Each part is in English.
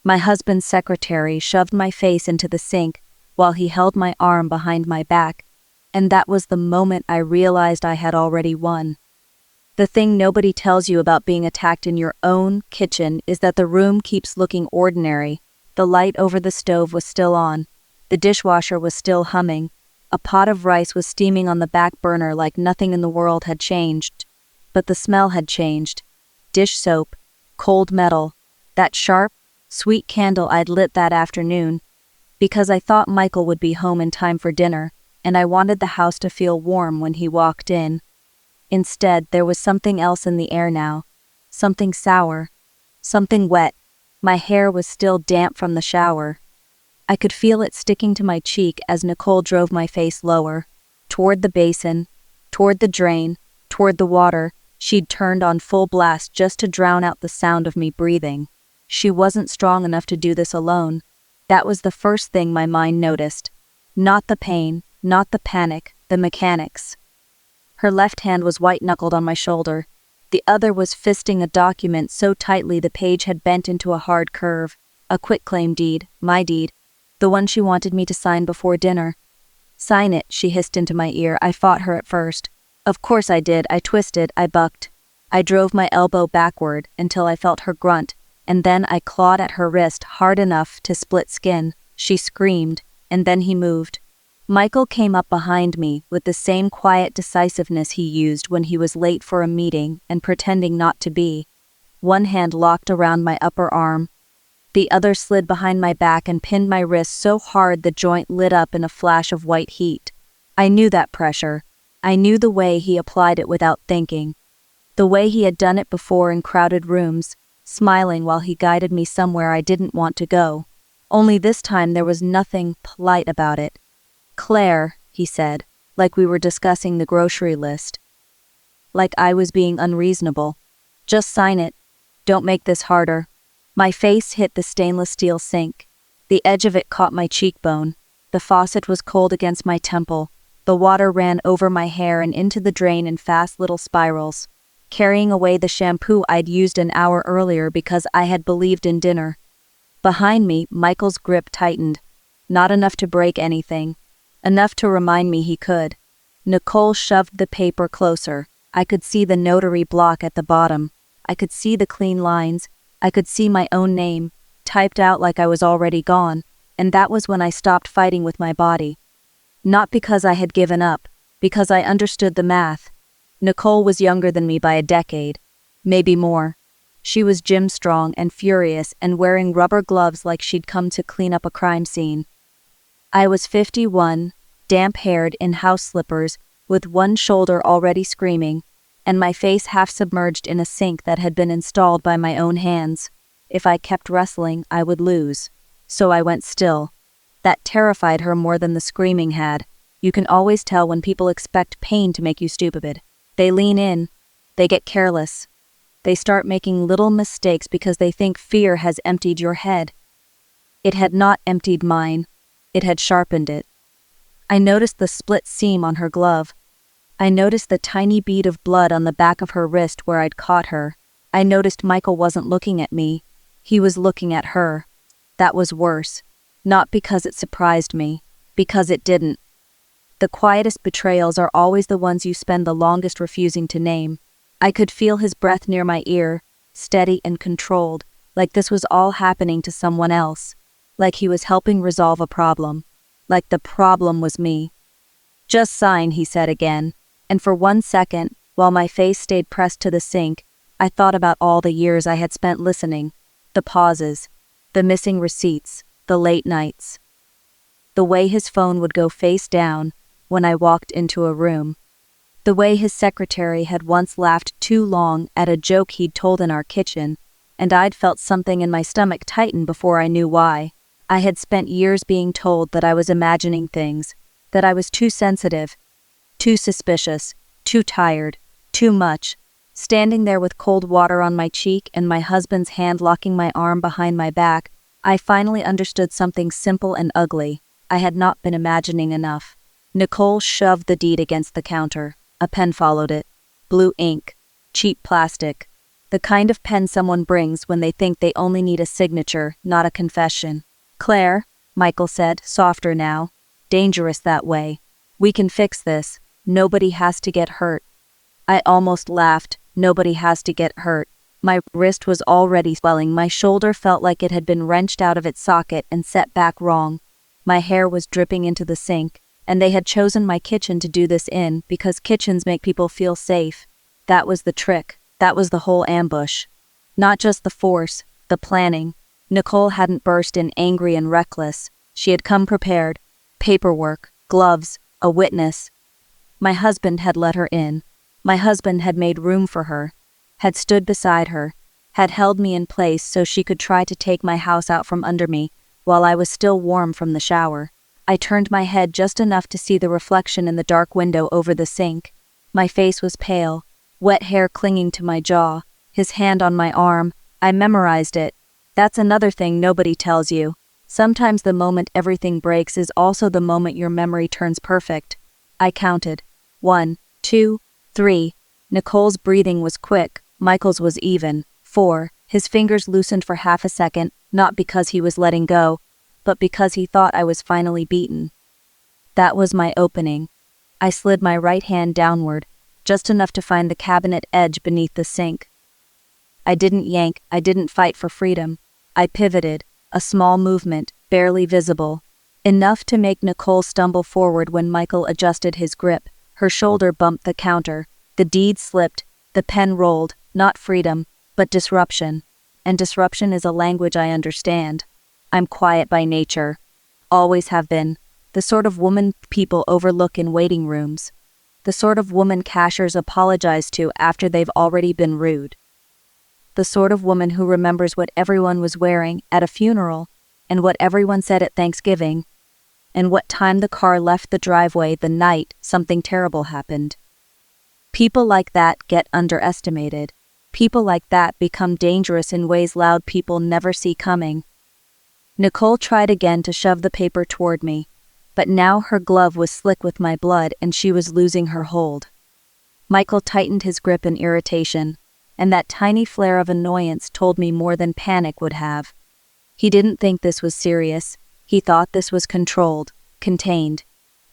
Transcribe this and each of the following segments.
My husband's secretary shoved my face into the sink while he held my arm behind my back, and that was the moment I realized I had already won. The thing nobody tells you about being attacked in your own kitchen is that the room keeps looking ordinary. The light over the stove was still on. The dishwasher was still humming. A pot of rice was steaming on the back burner like nothing in the world had changed. But the smell had changed. Dish soap, cold metal, that sharp, sweet candle I'd lit that afternoon, because I thought Michael would be home in time for dinner, and I wanted the house to feel warm when he walked in. Instead, there was something else in the air now. Something sour. Something wet. My hair was still damp from the shower. I could feel it sticking to my cheek as Nicole drove my face lower, toward the basin, toward the drain, toward the water. She'd turned on full blast just to drown out the sound of me breathing. She wasn't strong enough to do this alone. That was the first thing my mind noticed. Not the pain, not the panic, the mechanics. Her left hand was white-knuckled on my shoulder. The other was fisting a document so tightly the page had bent into a hard curve. A quitclaim deed, my deed. The one she wanted me to sign before dinner. "Sign it," she hissed into my ear. I fought her at first. Of course I did. I twisted, I bucked. I drove my elbow backward until I felt her grunt, and then I clawed at her wrist hard enough to split skin. She screamed, and then he moved. Michael came up behind me with the same quiet decisiveness he used when he was late for a meeting and pretending not to be. One hand locked around my upper arm. The other slid behind my back and pinned my wrist so hard the joint lit up in a flash of white heat. I knew that pressure. I knew the way he applied it without thinking. The way he had done it before in crowded rooms, smiling while he guided me somewhere I didn't want to go. Only this time there was nothing polite about it. "Claire," he said, like we were discussing the grocery list. Like I was being unreasonable. "Just sign it. Don't make this harder." My face hit the stainless steel sink. The edge of it caught my cheekbone. The faucet was cold against my temple. The water ran over my hair and into the drain in fast little spirals, carrying away the shampoo I'd used an hour earlier because I had believed in dinner. Behind me, Michael's grip tightened. Not enough to break anything. Enough to remind me he could. Nicole shoved the paper closer. I could see the notary block at the bottom. I could see the clean lines. I could see my own name, typed out like I was already gone, and that was when I stopped fighting with my body. Not because I had given up, because I understood the math. Nicole was younger than me by a decade, maybe more. She was gym-strong and furious and wearing rubber gloves like she'd come to clean up a crime scene. I was 51, damp-haired in house slippers, with one shoulder already screaming, and my face half submerged in a sink that had been installed by my own hands. If I kept wrestling, I would lose. So I went still. That terrified her more than the screaming had. You can always tell when people expect pain to make you stupid. They lean in. They get careless. They start making little mistakes because they think fear has emptied your head. It had not emptied mine. It had sharpened it. I noticed the split seam on her glove. I noticed the tiny bead of blood on the back of her wrist where I'd caught her. I noticed Michael wasn't looking at me. He was looking at her. That was worse. Not because it surprised me, because it didn't. The quietest betrayals are always the ones you spend the longest refusing to name. I could feel his breath near my ear, steady and controlled, like this was all happening to someone else, like he was helping resolve a problem, like the problem was me. "Just sign," he said again, and for 1 second, while my face stayed pressed to the sink, I thought about all the years I had spent listening, the pauses, the missing receipts, the late nights. The way his phone would go face down when I walked into a room. The way his secretary had once laughed too long at a joke he'd told in our kitchen, and I'd felt something in my stomach tighten before I knew why. I had spent years being told that I was imagining things, that I was too sensitive, too suspicious, too tired, too much. Standing there with cold water on my cheek and my husband's hand locking my arm behind my back, I finally understood something simple and ugly. I had not been imagining enough. Nicole shoved the deed against the counter. A pen followed it. Blue ink. Cheap plastic. The kind of pen someone brings when they think they only need a signature, not a confession. "Claire," Michael said, softer now. "Dangerous that way. We can fix this. Nobody has to get hurt." I almost laughed. Nobody has to get hurt. My wrist was already swelling. My shoulder felt like it had been wrenched out of its socket and set back wrong. My hair was dripping into the sink, and they had chosen my kitchen to do this in because kitchens make people feel safe. That was the trick. That was the whole ambush. Not just the force, the planning. Nicole hadn't burst in angry and reckless. She had come prepared. Paperwork, gloves, a witness. My husband had let her in. My husband had made room for her, had stood beside her, had held me in place so she could try to take my house out from under me while I was still warm from the shower. I turned my head just enough to see the reflection in the dark window over the sink. My face was pale, wet hair clinging to my jaw, his hand on my arm. I memorized it. That's another thing nobody tells you. Sometimes the moment everything breaks is also the moment your memory turns perfect. I counted. 1, 2, 3. Nicole's breathing was quick. Michael's was even. 4. His fingers loosened for half a second, not because he was letting go, but because he thought I was finally beaten. That was my opening. I slid my right hand downward, just enough to find the cabinet edge beneath the sink. I didn't yank, I didn't fight for freedom. I pivoted, a small movement, barely visible. Enough to make Nicole stumble forward when Michael adjusted his grip. Her shoulder bumped the counter. The deed slipped, the pen rolled, not freedom, but disruption. And disruption is a language I understand. I'm quiet by nature. Always have been. The sort of woman people overlook in waiting rooms. The sort of woman cashiers apologize to after they've already been rude. The sort of woman who remembers what everyone was wearing at a funeral, and what everyone said at Thanksgiving, and what time the car left the driveway the night something terrible happened. People like that get underestimated. People like that become dangerous in ways loud people never see coming. Nicole tried again to shove the paper toward me, but now her glove was slick with my blood and she was losing her hold. Michael tightened his grip in irritation, and that tiny flare of annoyance told me more than panic would have. He didn't think this was serious. He thought this was controlled, contained.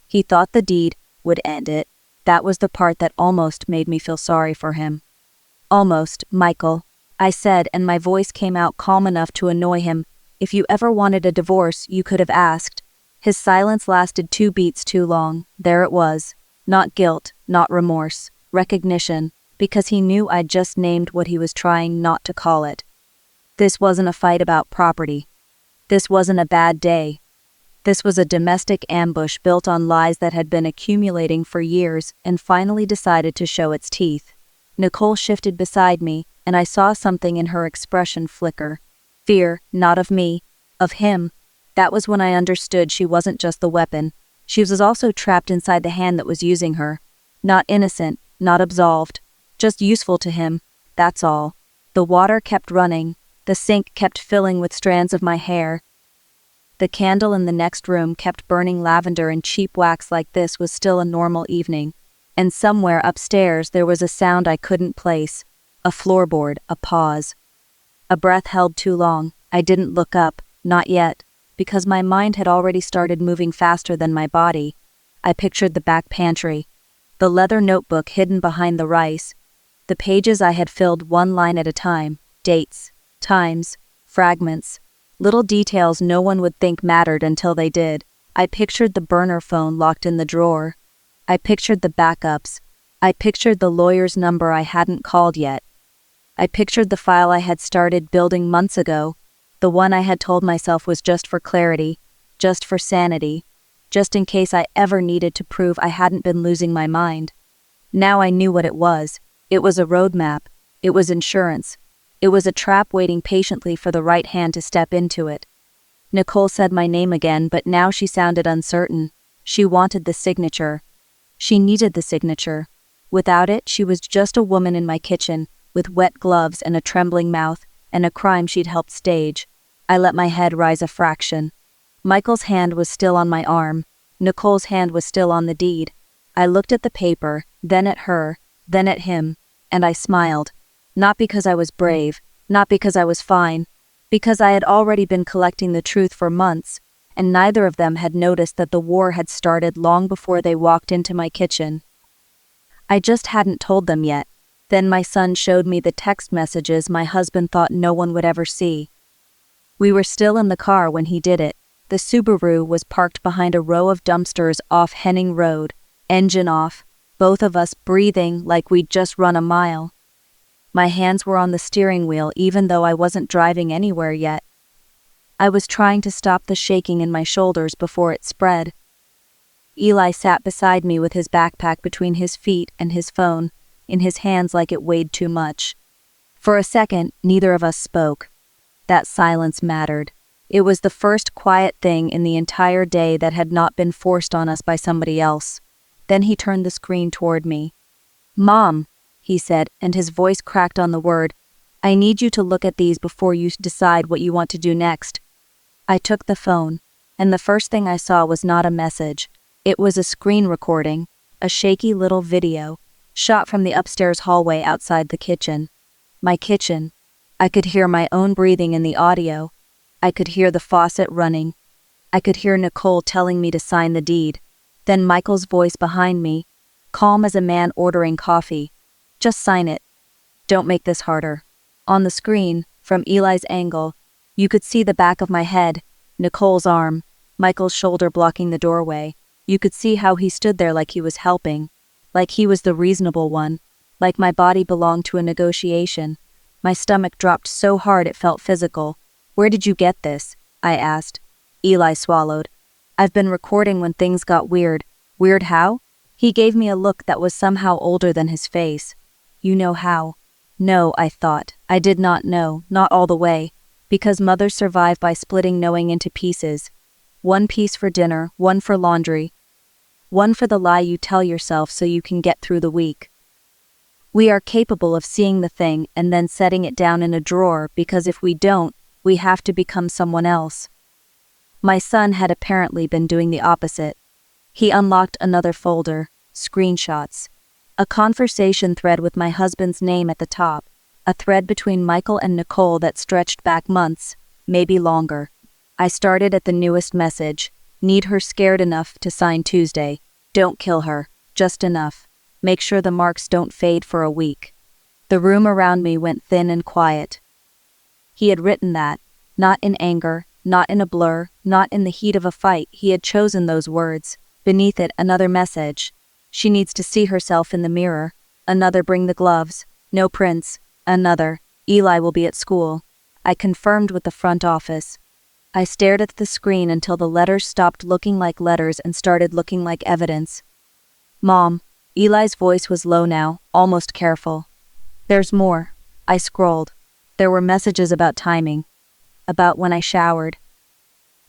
He thought the deed would end it. That was the part that almost made me feel sorry for him. "Almost, Michael," I said, and my voice came out calm enough to annoy him. "If you ever wanted a divorce, you could have asked." His silence lasted 2 beats too long. There it was. Not guilt, not remorse. Recognition, because he knew I'd just named what he was trying not to call it. This wasn't a fight about property. This wasn't a bad day. This was a domestic ambush built on lies that had been accumulating for years and finally decided to show its teeth. Nicole shifted beside me, and I saw something in her expression flicker. Fear, not of me, of him. That was when I understood she wasn't just the weapon. She was also trapped inside the hand that was using her. Not innocent, not absolved, just useful to him, that's all. The water kept running. The sink kept filling with strands of my hair. The candle in the next room kept burning lavender and cheap wax like this was still a normal evening. And somewhere upstairs there was a sound I couldn't place. A floorboard, a pause. A breath held too long. I didn't look up, not yet, because my mind had already started moving faster than my body. I pictured the back pantry, the leather notebook hidden behind the rice, the pages I had filled one line at a time, dates, times, fragments, little details no one would think mattered until they did. I pictured the burner phone locked in the drawer. I pictured the backups. I pictured the lawyer's number I hadn't called yet. I pictured the file I had started building months ago, the one I had told myself was just for clarity, just for sanity, just in case I ever needed to prove I hadn't been losing my mind. Now I knew what it was. It was a roadmap. It was insurance. It was a trap waiting patiently for the right hand to step into it. Nicole said my name again, but now she sounded uncertain. She wanted the signature. She needed the signature. Without it, she was just a woman in my kitchen, with wet gloves and a trembling mouth, and a crime she'd helped stage. I let my head rise a fraction. Michael's hand was still on my arm. Nicole's hand was still on the deed. I looked at the paper, then at her, then at him, and I smiled. Not because I was brave, not because I was fine, because I had already been collecting the truth for months, and neither of them had noticed that the war had started long before they walked into my kitchen. I just hadn't told them yet. Then my son showed me the text messages my husband thought no one would ever see. We were still in the car when he did it. The Subaru was parked behind a row of dumpsters off Henning Road, engine off, both of us breathing like we'd just run a mile. My hands were on the steering wheel even though I wasn't driving anywhere yet. I was trying to stop the shaking in my shoulders before it spread. Eli sat beside me with his backpack between his feet and his phone in his hands like it weighed too much. For a second, neither of us spoke. That silence mattered. It was the first quiet thing in the entire day that had not been forced on us by somebody else. Then he turned the screen toward me. "Mom," he said, and his voice cracked on the word, "I need you to look at these before you decide what you want to do next." I took the phone, and the first thing I saw was not a message. It was a screen recording, a shaky little video, shot from the upstairs hallway outside the kitchen. My kitchen. I could hear my own breathing in the audio. I could hear the faucet running. I could hear Nicole telling me to sign the deed. Then Michael's voice behind me, calm as a man ordering coffee. "Just sign it. Don't make this harder." On the screen, from Eli's angle, you could see the back of my head, Nicole's arm, Michael's shoulder blocking the doorway. You could see how he stood there like he was helping, like he was the reasonable one, like my body belonged to a negotiation. My stomach dropped so hard it felt physical. "Where did you get this?" I asked. Eli swallowed. "I've been recording when things got weird." "Weird how?" He gave me a look that was somehow older than his face. "You know how." No, I thought. I did not know, not all the way, because mothers survive by splitting knowing into pieces. One piece for dinner, one for laundry, one for the lie you tell yourself so you can get through the week. We are capable of seeing the thing and then setting it down in a drawer because if we don't, we have to become someone else. My son had apparently been doing the opposite. He unlocked another folder, screenshots. A conversation thread with my husband's name at the top, a thread between Michael and Nicole that stretched back months, maybe longer. I started at the newest message. "Need her scared enough to sign Tuesday. Don't kill her. Just enough. Make sure the marks don't fade for a week." The room around me went thin and quiet. He had written that, not in anger, not in a blur, not in the heat of a fight. He had chosen those words. Beneath it, another message. "She needs to see herself in the mirror." Another, "Bring the gloves. No prints." Another, "Eli will be at school." I confirmed with the front office. I stared at the screen until the letters stopped looking like letters and started looking like evidence. "Mom," Eli's voice was low now, almost careful. "There's more." I scrolled. There were messages about timing, about when I showered,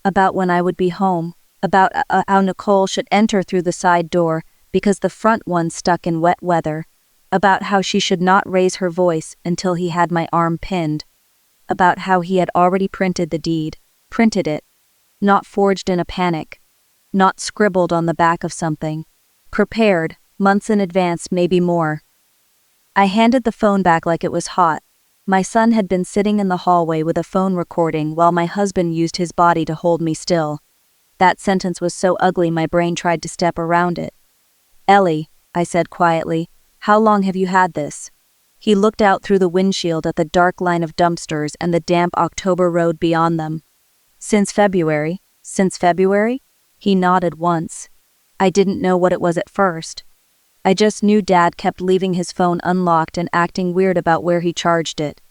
about when I would be home, about how Nicole should enter through the side door because the front one stuck in wet weather, about how she should not raise her voice until he had my arm pinned, about how he had already printed the deed, printed it, not forged in a panic, not scribbled on the back of something, prepared, months in advance, maybe more. I handed the phone back like it was hot. My son had been sitting in the hallway with a phone recording while my husband used his body to hold me still. That sentence was so ugly my brain tried to step around it. "Ellie," I said quietly, "how long have you had this?" He looked out through the windshield at the dark line of dumpsters and the damp October road beyond them. "Since February." "Since February?" He nodded once. I didn't know what it was at first. I just knew Dad kept leaving his phone unlocked and acting weird about where he charged it.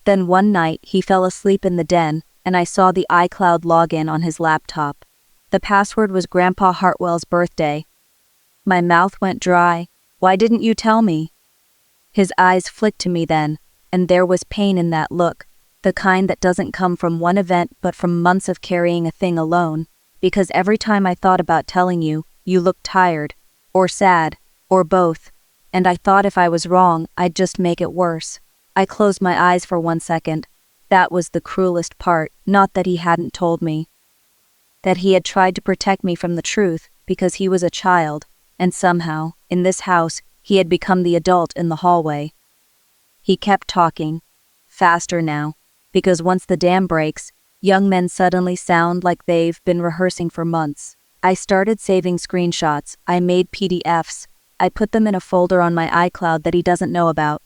Then one night, he fell asleep in the den, and I saw the iCloud login on his laptop. The password was Grandpa Hartwell's birthday. My mouth went dry. "Why didn't you tell me?" His eyes flicked to me then, and there was pain in that look, the kind that doesn't come from one event but from months of carrying a thing alone, because every time I thought about telling you, you looked tired, or sad, or both, and I thought if I was wrong, I'd just make it worse. I closed my eyes for 1 second. That was the cruelest part, not that he hadn't told me. That he had tried to protect me from the truth because he was a child, and somehow, in this house, he had become the adult in the hallway. He kept talking. Faster now. Because once the dam breaks, young men suddenly sound like they've been rehearsing for months. I started saving screenshots. I made PDFs. I put them in a folder on my iCloud that he doesn't know about.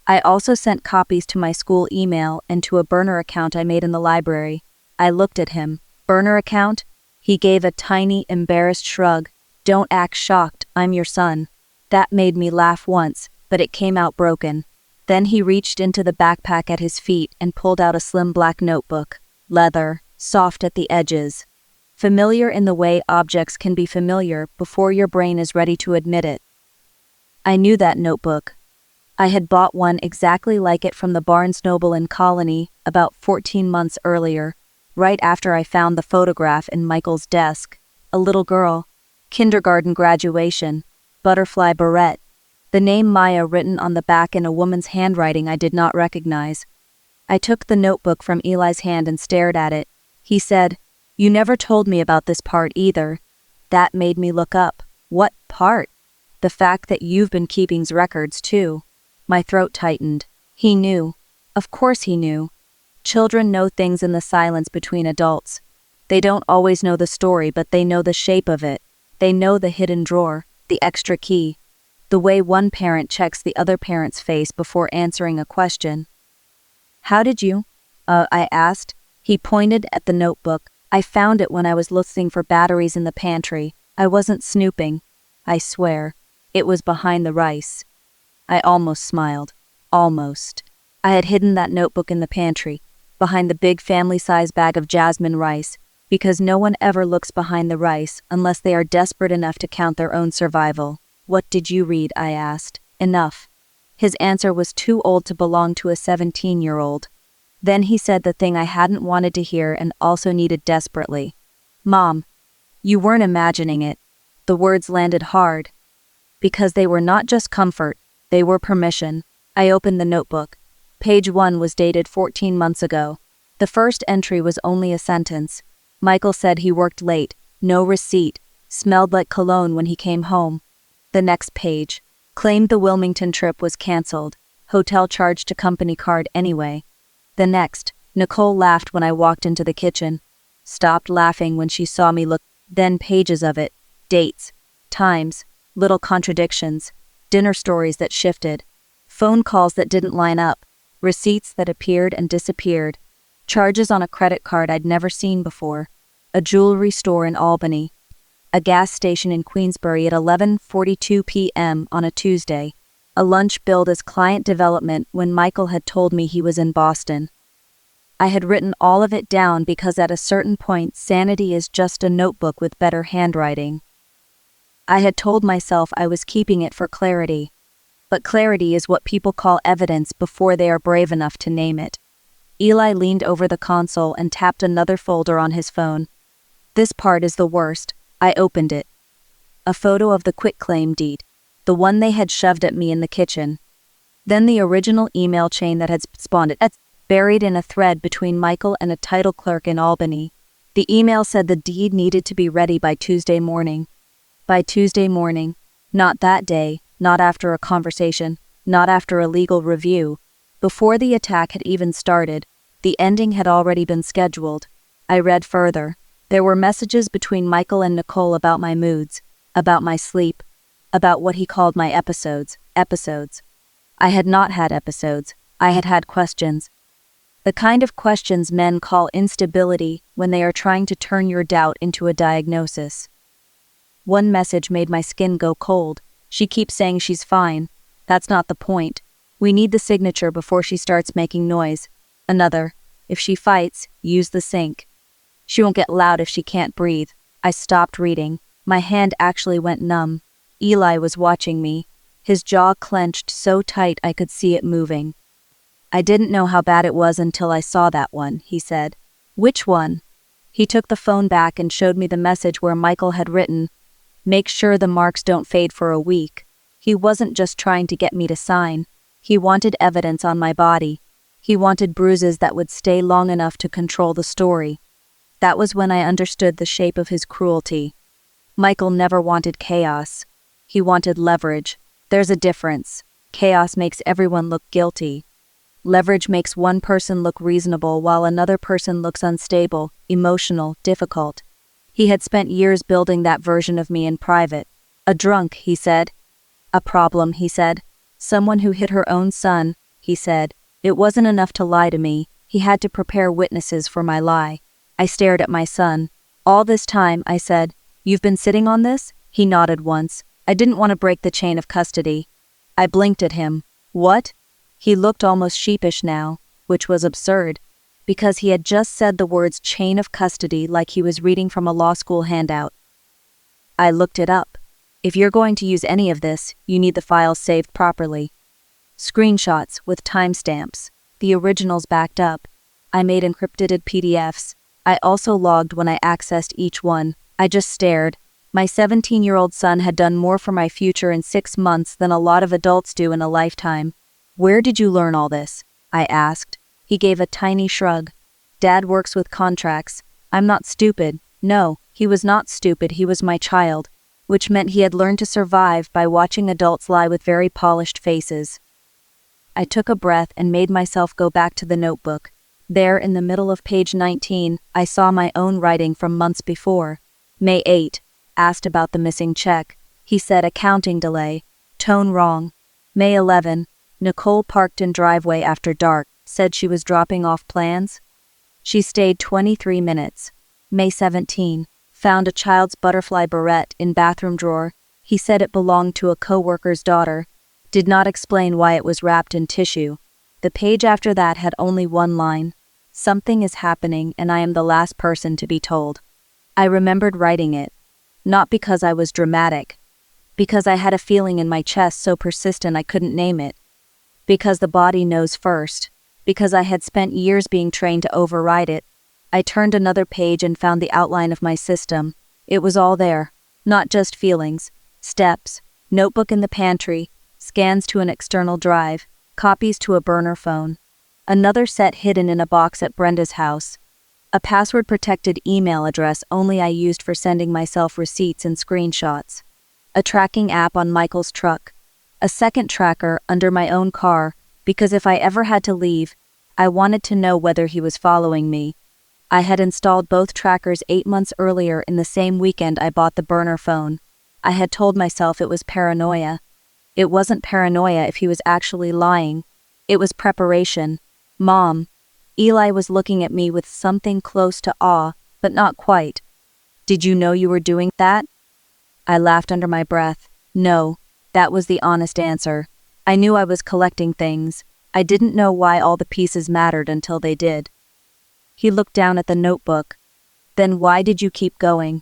I also sent copies to my school email and to a burner account I made in the library. I looked at him. Burner account? He gave a tiny, embarrassed shrug. Don't act shocked, I'm your son. That made me laugh once, but it came out broken. Then he reached into the backpack at his feet and pulled out a slim black notebook. Leather, soft at the edges. Familiar in the way objects can be familiar before your brain is ready to admit it. I knew that notebook. I had bought one exactly like it from the Barnes Noble in Colony about 14 months earlier, right after I found the photograph in Michael's desk. A little girl. Kindergarten graduation. Butterfly beret. The name Maya written on the back in a woman's handwriting I did not recognize. I took the notebook from Eli's hand and stared at it. He said, "You never told me about this part either." That made me look up. What part? The fact that you've been keeping records too. My throat tightened. He knew. Of course he knew. Children know things in the silence between adults. They don't always know the story, but they know the shape of it. They know the hidden drawer, the extra key, the way one parent checks the other parent's face before answering a question. How did you? I asked. He pointed at the notebook. I found it when I was looking for batteries in the pantry. I wasn't snooping. I swear. It was behind the rice. I almost smiled. Almost. I had hidden that notebook in the pantry, behind the big family-size bag of jasmine rice, because no one ever looks behind the rice unless they are desperate enough to count their own survival. What did you read? I asked. Enough. His answer was too old to belong to a 17-year-old. Then he said the thing I hadn't wanted to hear and also needed desperately. Mom, you weren't imagining it. The words landed hard. Because they were not just comfort, they were permission. I opened the notebook. Page 1 was dated 14 months ago. The first entry was only a sentence. Michael said he worked late, no receipt, smelled like cologne when he came home. The next page. Claimed the Wilmington trip was canceled. Hotel charged to company card anyway. The next. Nicole laughed when I walked into the kitchen. Stopped laughing when she saw me look. Then pages of it. Dates. Times. Little contradictions. Dinner stories that shifted. Phone calls that didn't line up. Receipts that appeared and disappeared. Charges on a credit card I'd never seen before. A jewelry store in Albany. A gas station in Queensbury at 11:42 p.m. on a Tuesday. A lunch billed as client development when Michael had told me he was in Boston. I had written all of it down because at a certain point sanity is just a notebook with better handwriting. I had told myself I was keeping it for clarity. But clarity is what people call evidence before they are brave enough to name it. Eli leaned over the console and tapped another folder on his phone. This part is the worst. I opened it. A photo of the quitclaim deed, the one they had shoved at me in the kitchen. Then the original email chain that had spawned it, buried in a thread between Michael and a title clerk in Albany. The email said the deed needed to be ready by Tuesday morning. By Tuesday morning. Not that day, not after a conversation, not after a legal review. Before the attack had even started, the ending had already been scheduled. I read further. There were messages between Michael and Nicole about my moods, about my sleep, about what he called my episodes. I had not had episodes. I had had questions. The kind of questions men call instability when they are trying to turn your doubt into a diagnosis. One message made my skin go cold. She keeps saying she's fine. That's not the point. We need the signature before she starts making noise. Another. If she fights, use the sink. She won't get loud if she can't breathe. I stopped reading. My hand actually went numb. Eli was watching me. His jaw clenched so tight I could see it moving. I didn't know how bad it was until I saw that one, he said. Which one? He took the phone back and showed me the message where Michael had written, "Make sure the marks don't fade for a week." He wasn't just trying to get me to sign. He wanted evidence on my body. He wanted bruises that would stay long enough to control the story. That was when I understood the shape of his cruelty. Michael never wanted chaos. He wanted leverage. There's a difference. Chaos makes everyone look guilty. Leverage makes one person look reasonable while another person looks unstable, emotional, difficult. He had spent years building that version of me in private. A drunk, he said. A problem, he said. Someone who hit her own son, he said. It wasn't enough to lie to me. He had to prepare witnesses for my lie. I stared at my son. All this time, I said, "You've been sitting on this?" He nodded once. I didn't want to break the chain of custody. I blinked at him. What? He looked almost sheepish now, which was absurd, because he had just said the words chain of custody like he was reading from a law school handout. I looked it up. If you're going to use any of this, you need the files saved properly. Screenshots with timestamps. The originals backed up. I made encrypted PDFs. I also logged when I accessed each one. I just stared. My 17-year-old son had done more for my future in 6 months than a lot of adults do in a lifetime. Where did you learn all this? I asked. He gave a tiny shrug. Dad works with contracts. I'm not stupid. No, he was not stupid, he was my child, which meant he had learned to survive by watching adults lie with very polished faces. I took a breath and made myself go back to the notebook. There, in the middle of page 19, I saw my own writing from months before. May 8. Asked about the missing check. He said accounting delay. Tone wrong. May 11. Nicole parked in driveway after dark, said she was dropping off plans. She stayed 23 minutes. May 17. Found a child's butterfly barrette in bathroom drawer. He said it belonged to a co-worker's daughter. Did not explain why it was wrapped in tissue. The page after that had only one line. Something is happening and I am the last person to be told. I remembered writing it. Not because I was dramatic. Because I had a feeling in my chest so persistent I couldn't name it. Because the body knows first. Because I had spent years being trained to override it. I turned another page and found the outline of my system. It was all there. Not just feelings. Steps. Notebook in the pantry. Scans to an external drive. Copies to a burner phone. Another set hidden in a box at Brenda's house. A password-protected email address only I used for sending myself receipts and screenshots. A tracking app on Michael's truck. A second tracker under my own car, because if I ever had to leave, I wanted to know whether he was following me. I had installed both trackers 8 months earlier in the same weekend I bought the burner phone. I had told myself it was paranoia. It wasn't paranoia if he was actually lying. It was preparation. Mom. Eli was looking at me with something close to awe, but not quite. Did you know you were doing that? I laughed under my breath. No, that was the honest answer. I knew I was collecting things. I didn't know why all the pieces mattered until they did. He looked down at the notebook. Then why did you keep going?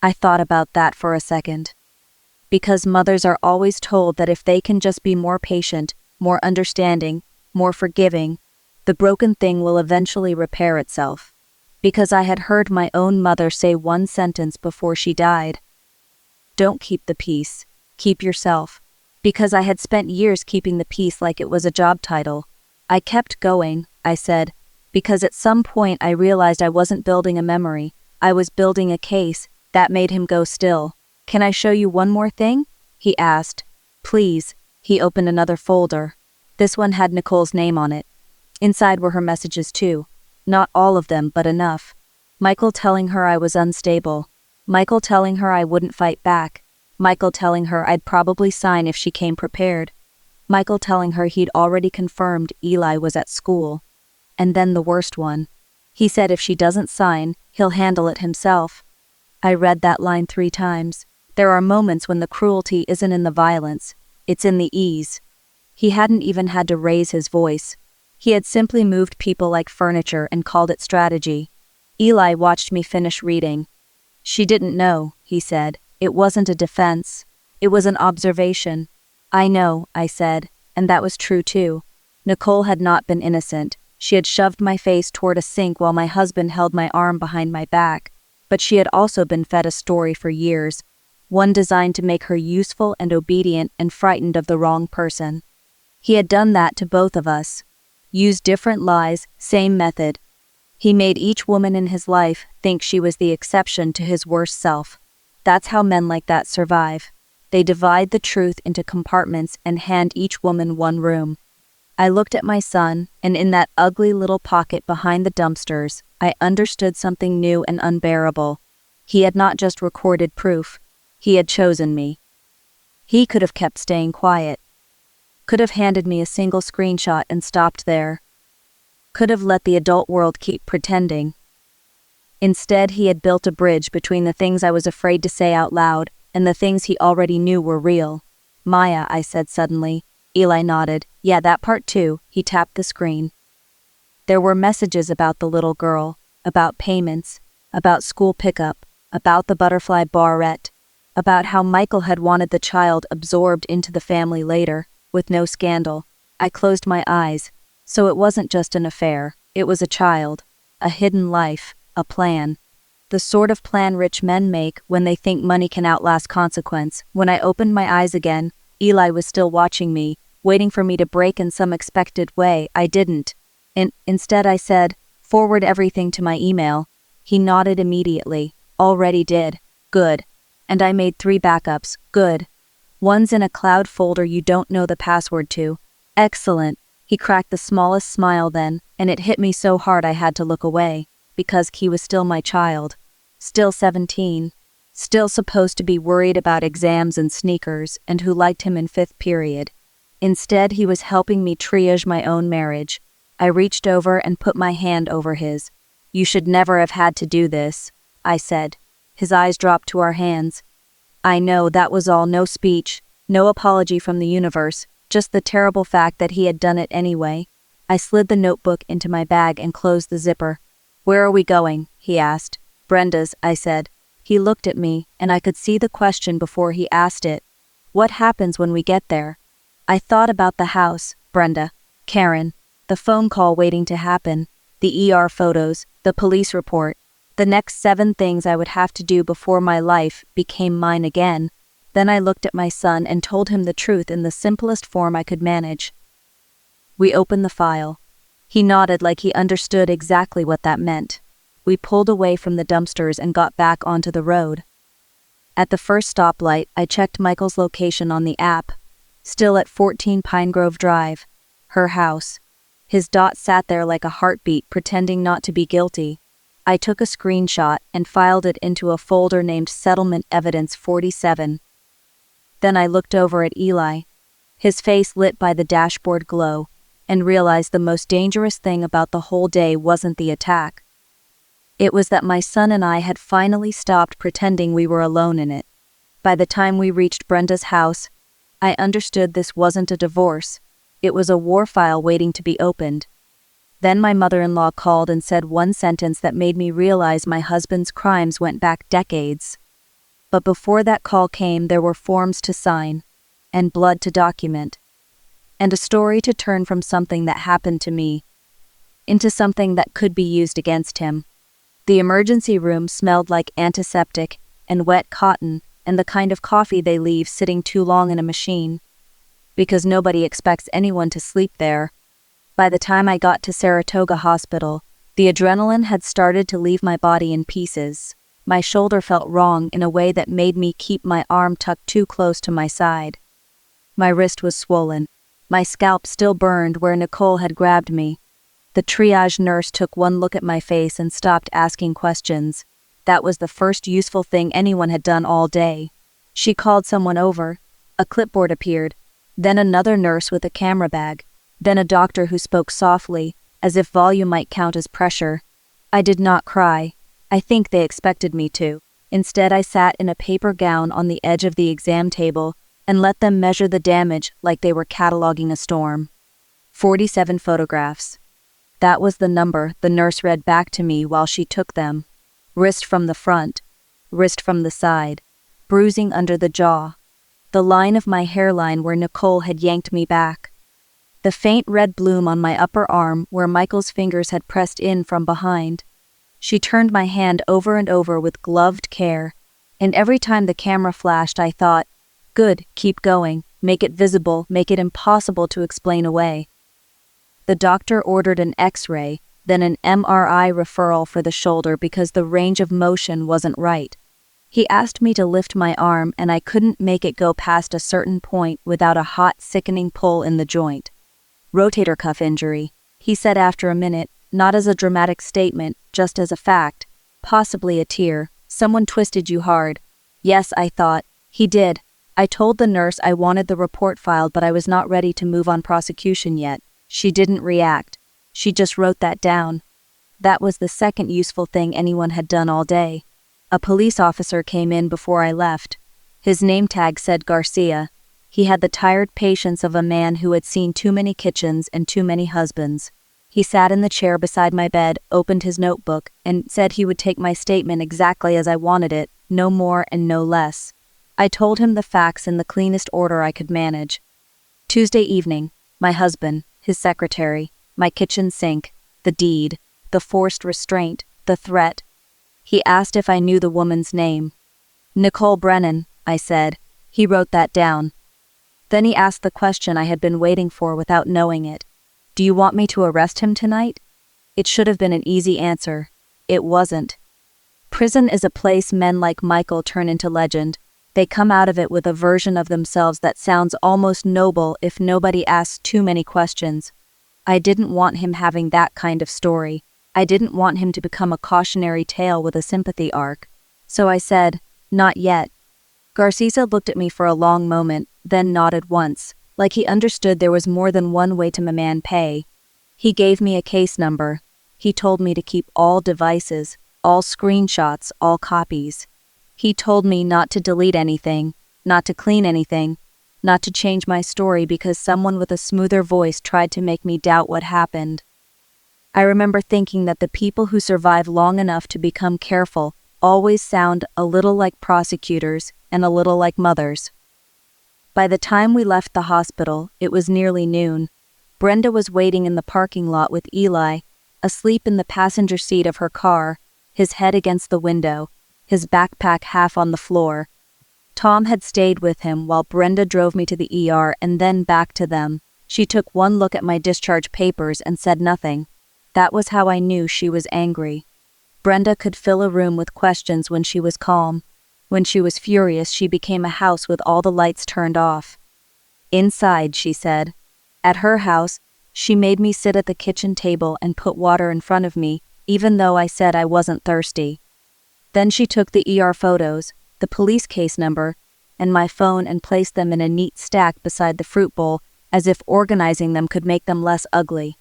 I thought about that for a second. Because mothers are always told that if they can just be more patient, more understanding, more forgiving, the broken thing will eventually repair itself. Because I had heard my own mother say one sentence before she died. Don't keep the peace. Keep yourself. Because I had spent years keeping the peace like it was a job title. I kept going, I said, because at some point I realized I wasn't building a memory. I was building a case. That made him go still. Can I show you one more thing? He asked. Please. He opened another folder. This one had Nicole's name on it. Inside were her messages too. Not all of them, but enough. Michael telling her I was unstable. Michael telling her I wouldn't fight back. Michael telling her I'd probably sign if she came prepared. Michael telling her he'd already confirmed Eli was at school. And then the worst one. He said if she doesn't sign, he'll handle it himself. I read that line 3 times. There are moments when the cruelty isn't in the violence, it's in the ease. He hadn't even had to raise his voice. He had simply moved people like furniture and called it strategy. Eli watched me finish reading. She didn't know, he said. It wasn't a defense. It was an observation. I know, I said, and that was true too. Nicole had not been innocent. She had shoved my face toward a sink while my husband held my arm behind my back. But she had also been fed a story for years, one designed to make her useful and obedient and frightened of the wrong person. He had done that to both of us. Used different lies, same method. He made each woman in his life think she was the exception to his worst self. That's how men like that survive. They divide the truth into compartments and hand each woman one room. I looked at my son, and in that ugly little pocket behind the dumpsters, I understood something new and unbearable. He had not just recorded proof. He had chosen me. He could have kept staying quiet. Could have handed me a single screenshot and stopped there. Could have let the adult world keep pretending. Instead, he had built a bridge between the things I was afraid to say out loud and the things he already knew were real. Maya, I said suddenly. Eli nodded. Yeah, that part too. He tapped the screen. There were messages about the little girl, about payments, about school pickup, about the butterfly barrette, about how Michael had wanted the child absorbed into the family later, with no scandal. I closed my eyes. So it wasn't just an affair. It was a child, a hidden life, a plan. The sort of plan rich men make when they think money can outlast consequence. When I opened my eyes again, Eli was still watching me, waiting for me to break in some expected way. I didn't. Instead I said, forward everything to my email. He nodded immediately. Already did. Good. And I made 3 backups. Good. One's in a cloud folder you don't know the password to. Excellent. He cracked the smallest smile then, and it hit me so hard I had to look away, because he was still my child. Still 17. Still supposed to be worried about exams and sneakers, and who liked him in 5th period. Instead, he was helping me triage my own marriage. I reached over and put my hand over his. You should never have had to do this, I said. His eyes dropped to our hands. I know, that was all. No speech, no apology from the universe, just the terrible fact that he had done it anyway. I slid the notebook into my bag and closed the zipper. Where are we going? He asked. Brenda's, I said. He looked at me, and I could see the question before he asked it. What happens when we get there? I thought about the house, Brenda, Karen, the phone call waiting to happen, the ER photos, the police report, the next 7 things I would have to do before my life became mine again. Then I looked at my son and told him the truth in the simplest form I could manage. We opened the file. He nodded like he understood exactly what that meant. We pulled away from the dumpsters and got back onto the road. At the first stoplight, I checked Michael's location on the app. Still at 14 Pine Grove Drive. Her house. His dot sat there like a heartbeat, pretending not to be guilty. I took a screenshot and filed it into a folder named Settlement Evidence 47. Then I looked over at Eli, his face lit by the dashboard glow, and realized the most dangerous thing about the whole day wasn't the attack. It was that my son and I had finally stopped pretending we were alone in it. By the time we reached Brenda's house, I understood this wasn't a divorce. It was a war file waiting to be opened. Then my mother-in-law called and said one sentence that made me realize my husband's crimes went back decades. But before that call came, there were forms to sign, and blood to document, and a story to turn from something that happened to me into something that could be used against him. The emergency room smelled like antiseptic and wet cotton and the kind of coffee they leave sitting too long in a machine, because nobody expects anyone to sleep there. By the time I got to Saratoga Hospital, the adrenaline had started to leave my body in pieces. My shoulder felt wrong in a way that made me keep my arm tucked too close to my side. My wrist was swollen. My scalp still burned where Nicole had grabbed me. The triage nurse took one look at my face and stopped asking questions. That was the first useful thing anyone had done all day. She called someone over. A clipboard appeared. Then another nurse with a camera bag. Then a doctor who spoke softly, as if volume might count as pressure. I did not cry. I think they expected me to. Instead, I sat in a paper gown on the edge of the exam table and let them measure the damage like they were cataloging a storm. 47 photographs. That was the number the nurse read back to me while she took them. Wrist from the front, wrist from the side, bruising under the jaw, the line of my hairline where Nicole had yanked me back, the faint red bloom on my upper arm where Michael's fingers had pressed in from behind. She turned my hand over and over with gloved care, and every time the camera flashed I thought, good, keep going, make it visible, make it impossible to explain away. The doctor ordered an X-ray, then an MRI referral for the shoulder because the range of motion wasn't right. He asked me to lift my arm and I couldn't make it go past a certain point without a hot, sickening pull in the joint. Rotator cuff injury, he said after a minute, not as a dramatic statement, just as a fact. Possibly a tear. Someone twisted you hard. Yes, I thought. He did. I told the nurse I wanted the report filed, but I was not ready to move on prosecution yet. She didn't react. She just wrote that down. That was the second useful thing anyone had done all day. A police officer came in before I left. His name tag said Garcia. He had the tired patience of a man who had seen too many kitchens and too many husbands. He sat in the chair beside my bed, opened his notebook, and said he would take my statement exactly as I wanted it, no more and no less. I told him the facts in the cleanest order I could manage. Tuesday evening, my husband, his secretary, my kitchen sink, the deed, the forced restraint, the threat. He asked if I knew the woman's name. Nicole Brennan, I said. He wrote that down. Then he asked the question I had been waiting for without knowing it. Do you want me to arrest him tonight? It should have been an easy answer. It wasn't. Prison is a place men like Michael turn into legend. They come out of it with a version of themselves that sounds almost noble if nobody asks too many questions. I didn't want him having that kind of story. I didn't want him to become a cautionary tale with a sympathy arc. So I said, not yet. Garcia looked at me for a long moment, then nodded once, like he understood there was more than one way to man pay. He gave me a case number. He told me to keep all devices, all screenshots, all copies. He told me not to delete anything, not to clean anything, not to change my story because someone with a smoother voice tried to make me doubt what happened. I remember thinking that the people who survive long enough to become careful always sound a little like prosecutors and a little like mothers. By the time we left the hospital, it was nearly noon. Brenda was waiting in the parking lot with Eli, asleep in the passenger seat of her car, his head against the window, his backpack half on the floor. Tom had stayed with him while Brenda drove me to the ER and then back to them. She took one look at my discharge papers and said nothing. That was how I knew she was angry. Brenda could fill a room with questions when she was calm. When she was furious, she became a house with all the lights turned off. Inside, she said. At her house, she made me sit at the kitchen table and put water in front of me, even though I said I wasn't thirsty. Then she took the ER photos, the police case number, and my phone and placed them in a neat stack beside the fruit bowl, as if organizing them could make them less ugly.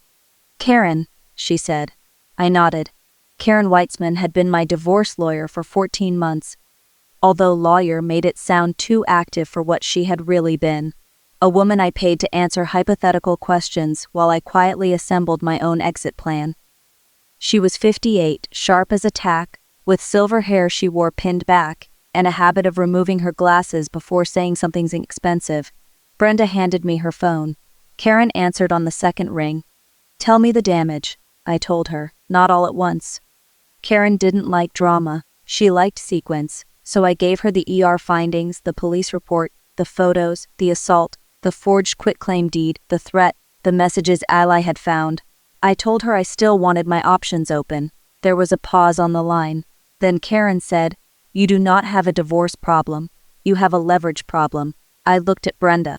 Karen, she said. I nodded. Karen Weitzman had been my divorce lawyer for 14 months. Although lawyer made it sound too active for what she had really been. A woman I paid to answer hypothetical questions while I quietly assembled my own exit plan. She was 58, sharp as a tack, with silver hair she wore pinned back, and a habit of removing her glasses before saying something's expensive. Brenda handed me her phone. Karen answered on the second ring. Tell me the damage, I told her, not all at once. Karen didn't like drama. She liked sequence, so I gave her the ER findings, the police report, the photos, the assault, the forged quitclaim deed, the threat, the messages Ally had found. I told her I still wanted my options open. There was a pause on the line. Then Karen said, You do not have a divorce problem. You have a leverage problem. I looked at Brenda.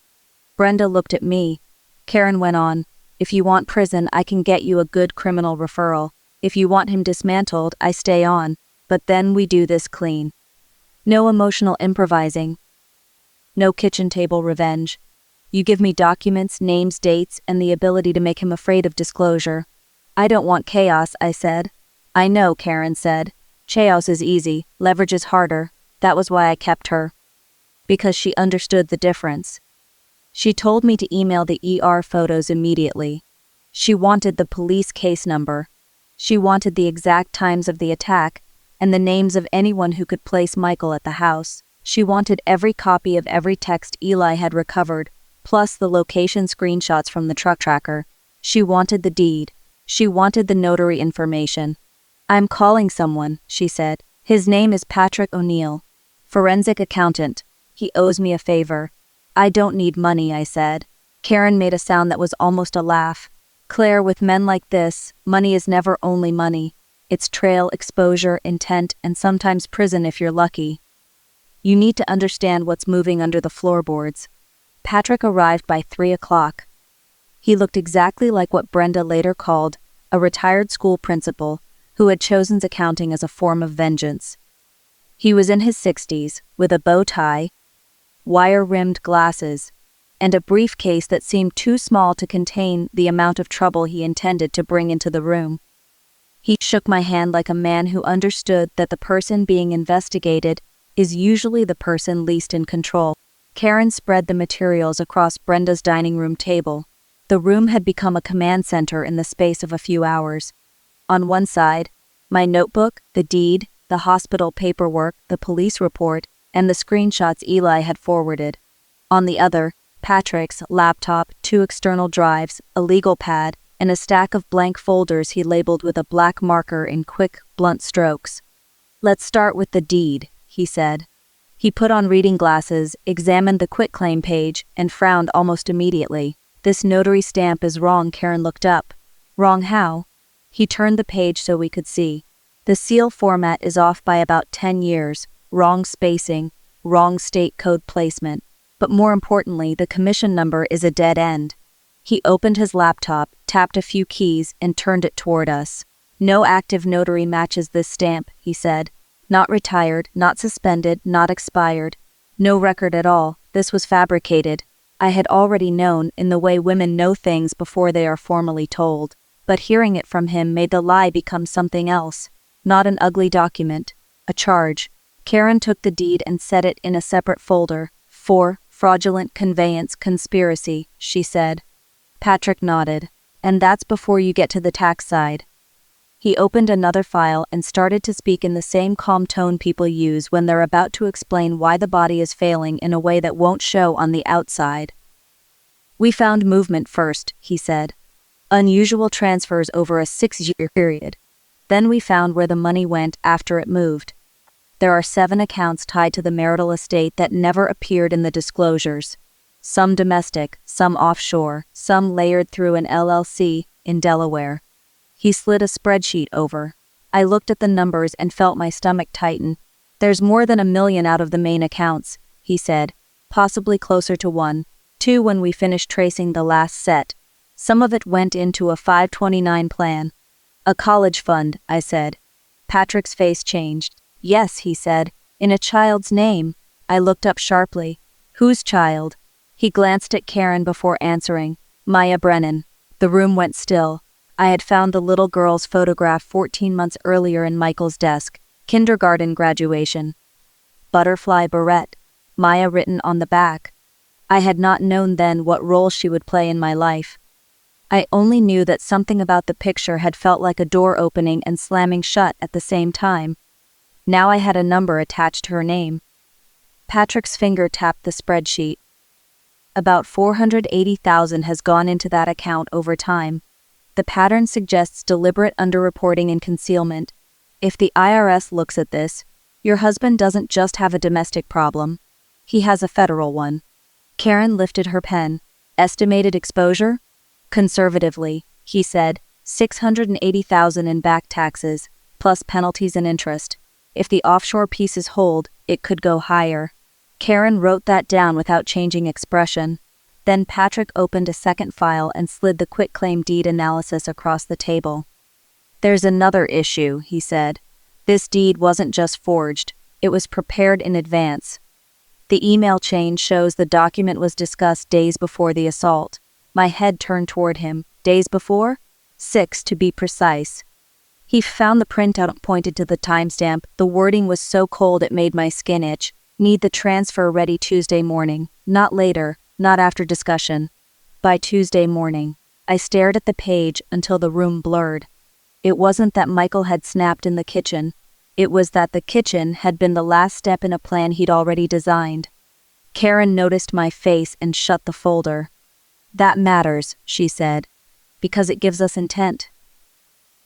Brenda looked at me. Karen went on, If you want prison, I can get you a good criminal referral. If you want him dismantled, I stay on. But then we do this clean. No emotional improvising. No kitchen table revenge. You give me documents, names, dates, and the ability to make him afraid of disclosure. I don't want chaos, I said. I know, Karen said. Chaos is easy, leverage is harder. That was why I kept her. Because she understood the difference. She told me to email the ER photos immediately. She wanted the police case number. She wanted the exact times of the attack, and the names of anyone who could place Michael at the house. She wanted every copy of every text Eli had recovered, plus the location screenshots from the truck tracker. She wanted the deed. She wanted the notary information. I'm calling someone, she said. His name is Patrick O'Neill. Forensic accountant. He owes me a favor. I don't need money, I said. Karen made a sound that was almost a laugh. Claire, with men like this, money is never only money. It's trail, exposure, intent, and sometimes prison if you're lucky. You need to understand what's moving under the floorboards. Patrick arrived by 3 o'clock. He looked exactly like what Brenda later called a retired school principal who had chosen accounting as a form of vengeance. He was in his 60s, with a bow tie, wire-rimmed glasses, and a briefcase that seemed too small to contain the amount of trouble he intended to bring into the room. He shook my hand like a man who understood that the person being investigated is usually the person least in control. Karen spread the materials across Brenda's dining room table. The room had become a command center in the space of a few hours. On one side, my notebook, the deed, the hospital paperwork, the police report, and the screenshots Eli had forwarded. On the other, Patrick's laptop, 2 external drives, a legal pad, and a stack of blank folders he labeled with a black marker in quick, blunt strokes. "Let's start with the deed," he said. He put on reading glasses, examined the quitclaim page, and frowned almost immediately. "This notary stamp is wrong," Karen looked up. "Wrong how?" He turned the page so we could see. "The seal format is off by about 10 years, wrong spacing, wrong state code placement. But more importantly, the commission number is a dead end." He opened his laptop, tapped a few keys, and turned it toward us. "No active notary matches this stamp," he said. "Not retired, not suspended, not expired. No record at all. This was fabricated." I had already known, in the way women know things before they are formally told. But hearing it from him made the lie become something else. Not an ugly document. A charge. Karen took the deed and set it in a separate folder. "For fraudulent conveyance conspiracy," she said. Patrick nodded. "And that's before you get to the tax side." He opened another file and started to speak in the same calm tone people use when they're about to explain why the body is failing in a way that won't show on the outside. "We found movement first," he said. "Unusual transfers over a 6-year period. Then we found where the money went after it moved. There are 7 accounts tied to the marital estate that never appeared in the disclosures. Some domestic, some offshore, some layered through an LLC in Delaware." He slid a spreadsheet over. I looked at the numbers and felt my stomach tighten. "There's more than $1 million out of the main accounts," he said, "possibly closer to 1-2 when we finish tracing the last set. Some of it went into a 529 plan." "A college fund," I said. Patrick's face changed. "Yes," he said, "in a child's name." I looked up sharply. "Whose child?" He glanced at Karen before answering. "Maya Brennan." The room went still. I had found the little girl's photograph 14 months earlier in Michael's desk. Kindergarten graduation. Butterfly barrette. Maya written on the back. I had not known then what role she would play in my life. I only knew that something about the picture had felt like a door opening and slamming shut at the same time. Now I had a number attached to her name. Patrick's finger tapped the spreadsheet. "About $480,000 has gone into that account over time. The pattern suggests deliberate underreporting and concealment. If the IRS looks at this, your husband doesn't just have a domestic problem. He has a federal one." Karen lifted her pen. "Estimated exposure?" "Conservatively," he said, $680,000 in back taxes, plus penalties and interest. If the offshore pieces hold, it could go higher." Karen wrote that down without changing expression. Then Patrick opened a second file and slid the quitclaim deed analysis across the table. "There's another issue," he said. "This deed wasn't just forged, it was prepared in advance. The email chain shows the document was discussed days before the assault." My head turned toward him. "Days before?" 6 to be precise. He found the printout and pointed to the timestamp. The wording was so cold it made my skin itch. "Need the transfer ready Tuesday morning. Not later, not after discussion. By Tuesday morning." I stared at the page until the room blurred. It wasn't that Michael had snapped in the kitchen. It was that the kitchen had been the last step in a plan he'd already designed. Karen noticed my face and shut the folder. "That matters," she said, "because it gives us intent."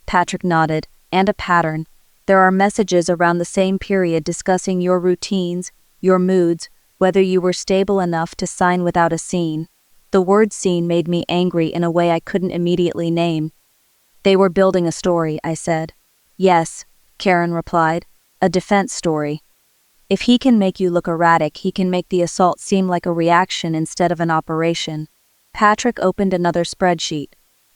Patrick nodded. "And a pattern. There are messages around the same period discussing your routines, your moods, whether you were stable enough to sign without a scene." The word scene made me angry in a way I couldn't immediately name. "They were building a story," I said. "Yes," Karen replied. "A defense story." If he can make you look erratic, he can make the assault seem like a reaction instead of an operation. Patrick opened another spreadsheet.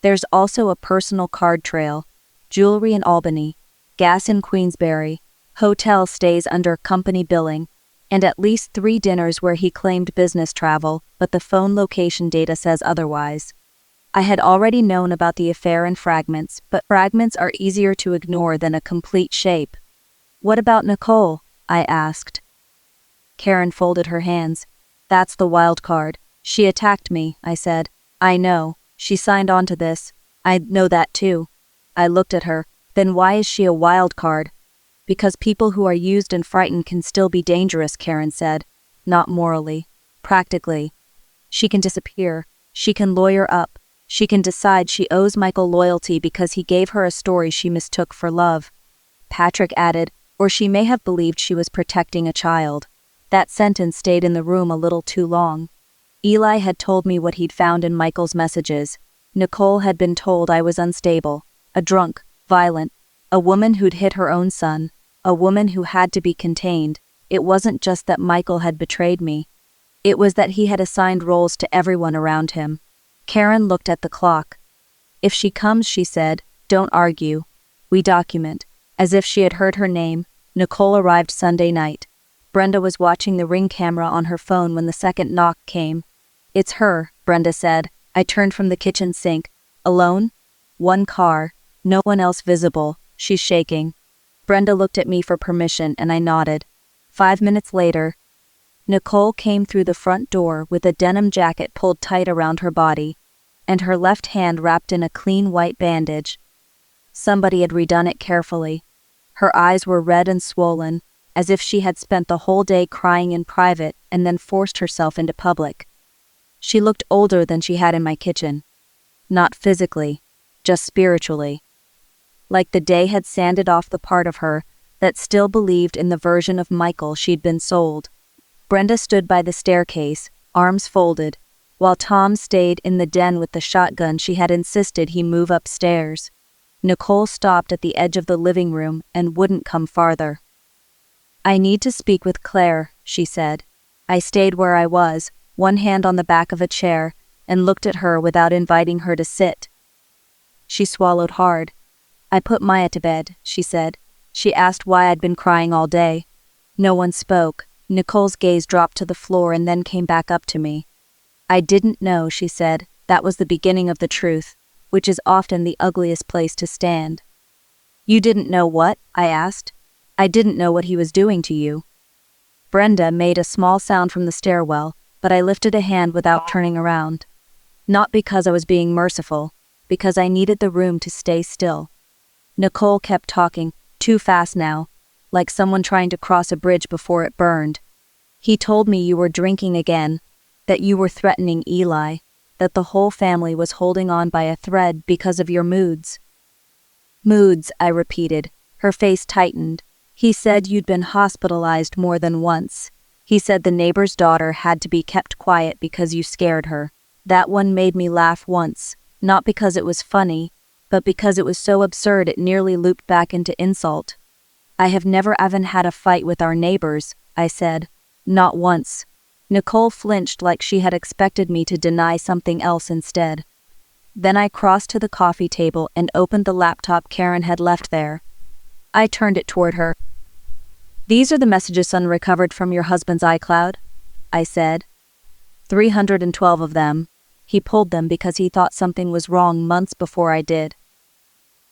There's also a personal card trail, jewelry in Albany, gas in Queensbury, hotel stays under company billing, and at least 3 dinners where he claimed business travel, but the phone location data says otherwise. I had already known about the affair in fragments, but fragments are easier to ignore than a complete shape. What about Nicole? I asked. Karen folded her hands. That's the wild card. She attacked me, I said. I know. She signed on to this. I know that too. I looked at her. Then why is she a wild card? Because people who are used and frightened can still be dangerous, Karen said. Not morally. Practically. She can disappear. She can lawyer up. She can decide she owes Michael loyalty because he gave her a story she mistook for love. Patrick added, or she may have believed she was protecting a child. That sentence stayed in the room a little too long. Eli had told me what he'd found in Michael's messages. Nicole had been told I was unstable, a drunk, violent, a woman who'd hit her own son, a woman who had to be contained. It wasn't just that Michael had betrayed me. It was that he had assigned roles to everyone around him. Karen looked at the clock. If she comes, she said, don't argue. We document. As if she had heard her name, Nicole arrived Sunday night. Brenda was watching the Ring camera on her phone when the second knock came. It's her, Brenda said. I turned from the kitchen sink. Alone? 1 car. No one else visible. She's shaking. Brenda looked at me for permission and I nodded. 5 minutes later, Nicole came through the front door with a denim jacket pulled tight around her body, and her left hand wrapped in a clean white bandage. Somebody had redone it carefully. Her eyes were red and swollen, as if she had spent the whole day crying in private and then forced herself into public. She looked older than she had in my kitchen. Not physically, just spiritually. Like the day had sanded off the part of her that still believed in the version of Michael she'd been sold. Brenda stood by the staircase, arms folded, while Tom stayed in the den with the shotgun she had insisted he move upstairs. Nicole stopped at the edge of the living room and wouldn't come farther. I need to speak with Claire, she said. I stayed where I was, one hand on the back of a chair, and looked at her without inviting her to sit. She swallowed hard. I put Maya to bed, she said. She asked why I'd been crying all day. No one spoke. Nicole's gaze dropped to the floor and then came back up to me. I didn't know, she said. That was the beginning of the truth, which is often the ugliest place to stand. You didn't know what? I asked. I didn't know what he was doing to you. Brenda made a small sound from the stairwell, but I lifted a hand without turning around. Not because I was being merciful, because I needed the room to stay still. Nicole kept talking, too fast now, like someone trying to cross a bridge before it burned. He told me you were drinking again, that you were threatening Eli, that the whole family was holding on by a thread because of your moods. Moods, I repeated. Her face tightened. He said you'd been hospitalized more than once. He said the neighbor's daughter had to be kept quiet because you scared her. That one made me laugh once, not because it was funny, but because it was so absurd it nearly looped back into insult. I have never even had a fight with our neighbors, I said. Not once. Nicole flinched like she had expected me to deny something else instead. Then I crossed to the coffee table and opened the laptop Karen had left there. I turned it toward her. These are the messages son recovered from your husband's iCloud, I said. 312 of them. He pulled them because he thought something was wrong months before I did.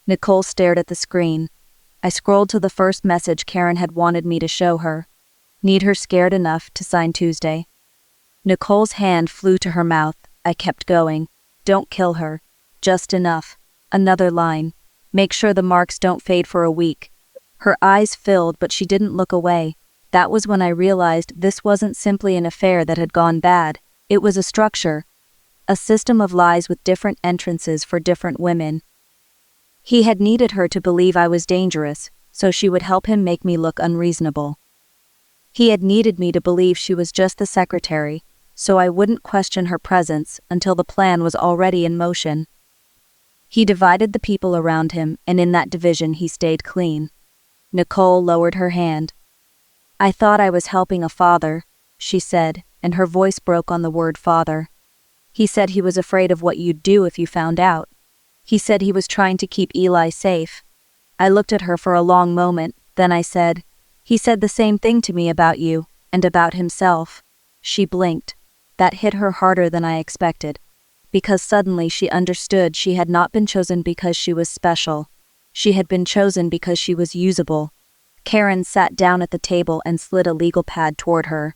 Nicole stared at the screen. I scrolled to the first message Karen had wanted me to show her. Need her scared enough to sign Tuesday. Nicole's hand flew to her mouth. I kept going. Don't kill her. Just enough. Another line. Make sure the marks don't fade for a week. Her eyes filled, but she didn't look away. That was when I realized this wasn't simply an affair that had gone bad. It was a structure. A system of lies with different entrances for different women. He had needed her to believe I was dangerous, so she would help him make me look unreasonable. He had needed me to believe she was just the secretary, so I wouldn't question her presence until the plan was already in motion. He divided the people around him, and in that division he stayed clean. Nicole lowered her hand. I thought I was helping a father, she said, and her voice broke on the word father. He said he was afraid of what you'd do if you found out. He said he was trying to keep Eli safe. I looked at her for a long moment, then I said, he said the same thing to me about you, and about himself. She blinked. That hit her harder than I expected. Because suddenly she understood she had not been chosen because she was special. She had been chosen because she was usable. Karen sat down at the table and slid a legal pad toward her.